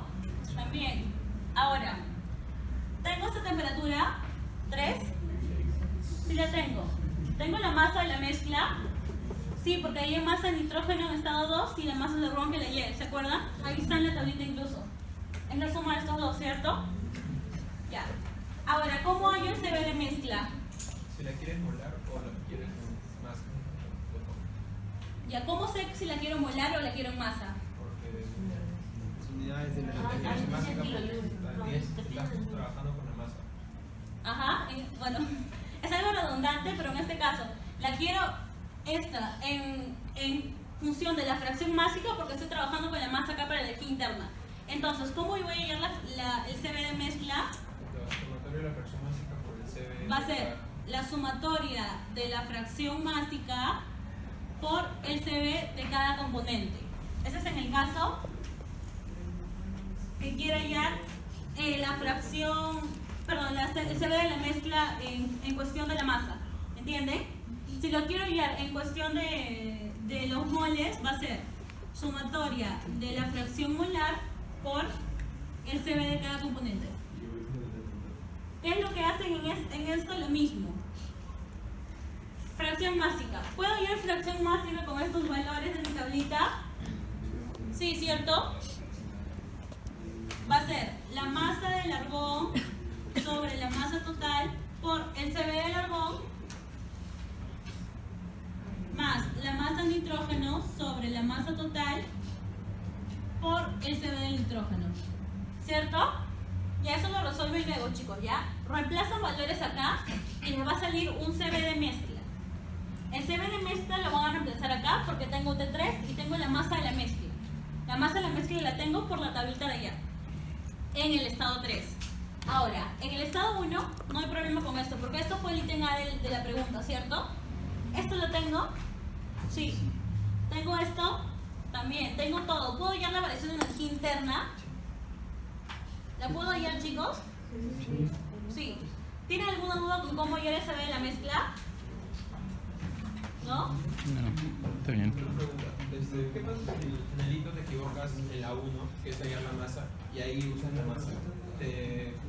también. Ahora, ¿tengo esta temperatura? 3. Sí la tengo. ¿Tengo la masa de la mezcla? Sí, porque ahí hay masa de nitrógeno en estado 2 y la masa de argón que le lleve, ¿se acuerdan? Ahí está en la tablita incluso. Es la suma de estos dos, ¿cierto? Ya. Ahora, ¿cómo hay el CV de mezcla? Si la quieres molar o la quieres más. Ya, ¿cómo sé si la quiero molar o la quiero en masa? Porque Las unidades de la estás trabajando con la masa. Ajá, bueno, es algo redundante, pero en este caso, la quiero esta en función de la fracción másica porque estoy trabajando con la masa acá para la energía interna. Entonces, ¿cómo voy a hallar el CV de mezcla? La sumatoria de la fracción másica por el CV. Va a ser la sumatoria de la fracción másica por el CV de cada componente. Ese es en el caso que quiera hallar la fracción, perdón, el CV de la mezcla en cuestión de la masa. ¿Entienden? Si lo quiero hallar en cuestión de los moles, va a ser sumatoria de la fracción molar por el CV de cada componente. ¿Qué es lo que hacen en esto? Lo mismo. Fracción másica. ¿Puedo hallar fracción másica con estos valores de mi tablita? Sí, ¿cierto? Va a ser la masa del argón sobre la masa total por el CV del argón más la masa del nitrógeno sobre la masa total por el CV del nitrógeno. ¿Cierto? Ya eso lo resuelven luego, chicos, ¿ya? Reemplazan valores acá y les va a salir un CV de mezcla. El CV de mezcla lo van a reemplazar acá porque tengo T3 y tengo la masa de la mezcla. La masa de la mezcla la tengo por la tablita de allá, en el estado 3. Ahora, en el estado 1 no hay problema con esto, porque esto fue el ítem A de la pregunta, ¿cierto? Esto lo tengo, sí. Tengo esto, también. Tengo todo. ¿Puedo hallar la variación de energía interna? ¿La puedo hallar, chicos? Sí. ¿Tienen alguna duda con cómo hallar el CV de la mezcla? ¿No? No, está bien. Una pregunta. ¿Qué pasa si en el hito te equivocas en la 1, que es hallar la masa, y ahí usas la masa?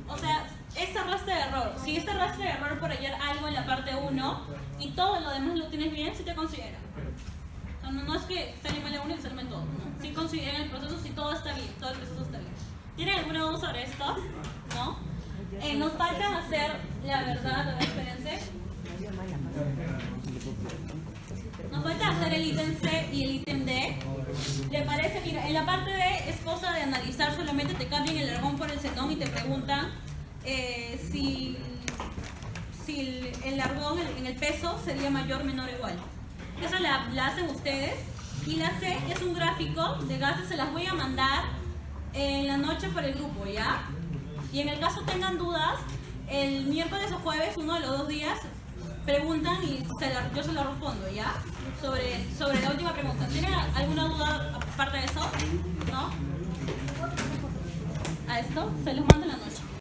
O sea, es arrastre de error. Si este arrastre de error por hallar algo en la parte 1 y todo lo demás lo tienes bien, sí te considera. O sea, no es que sale mal la 1 y sale mal todo. ¿No? Sí consideran el proceso si todo está bien, todo el proceso está bien. ¿Tienen alguna duda sobre esto? ¿No? Nos falta hacer, la verdad, a ver, espérense. Nos falta hacer el ítem C y el ítem D. ¿Le parece? Mira, en la parte D es cosa de analizar, solamente te cambian el argón por el cetón y te preguntan si el argón en el peso sería mayor, menor o igual. Esa la hacen ustedes. Y la C es un gráfico de gases, se las voy a mandar en la noche por el grupo, ¿ya? Y en el caso tengan dudas, el miércoles o jueves, uno de los 2 días, preguntan y yo se lo respondo, ¿ya? Sobre la última pregunta. ¿Tienen alguna duda aparte de eso? ¿No? A esto se los mando en la noche.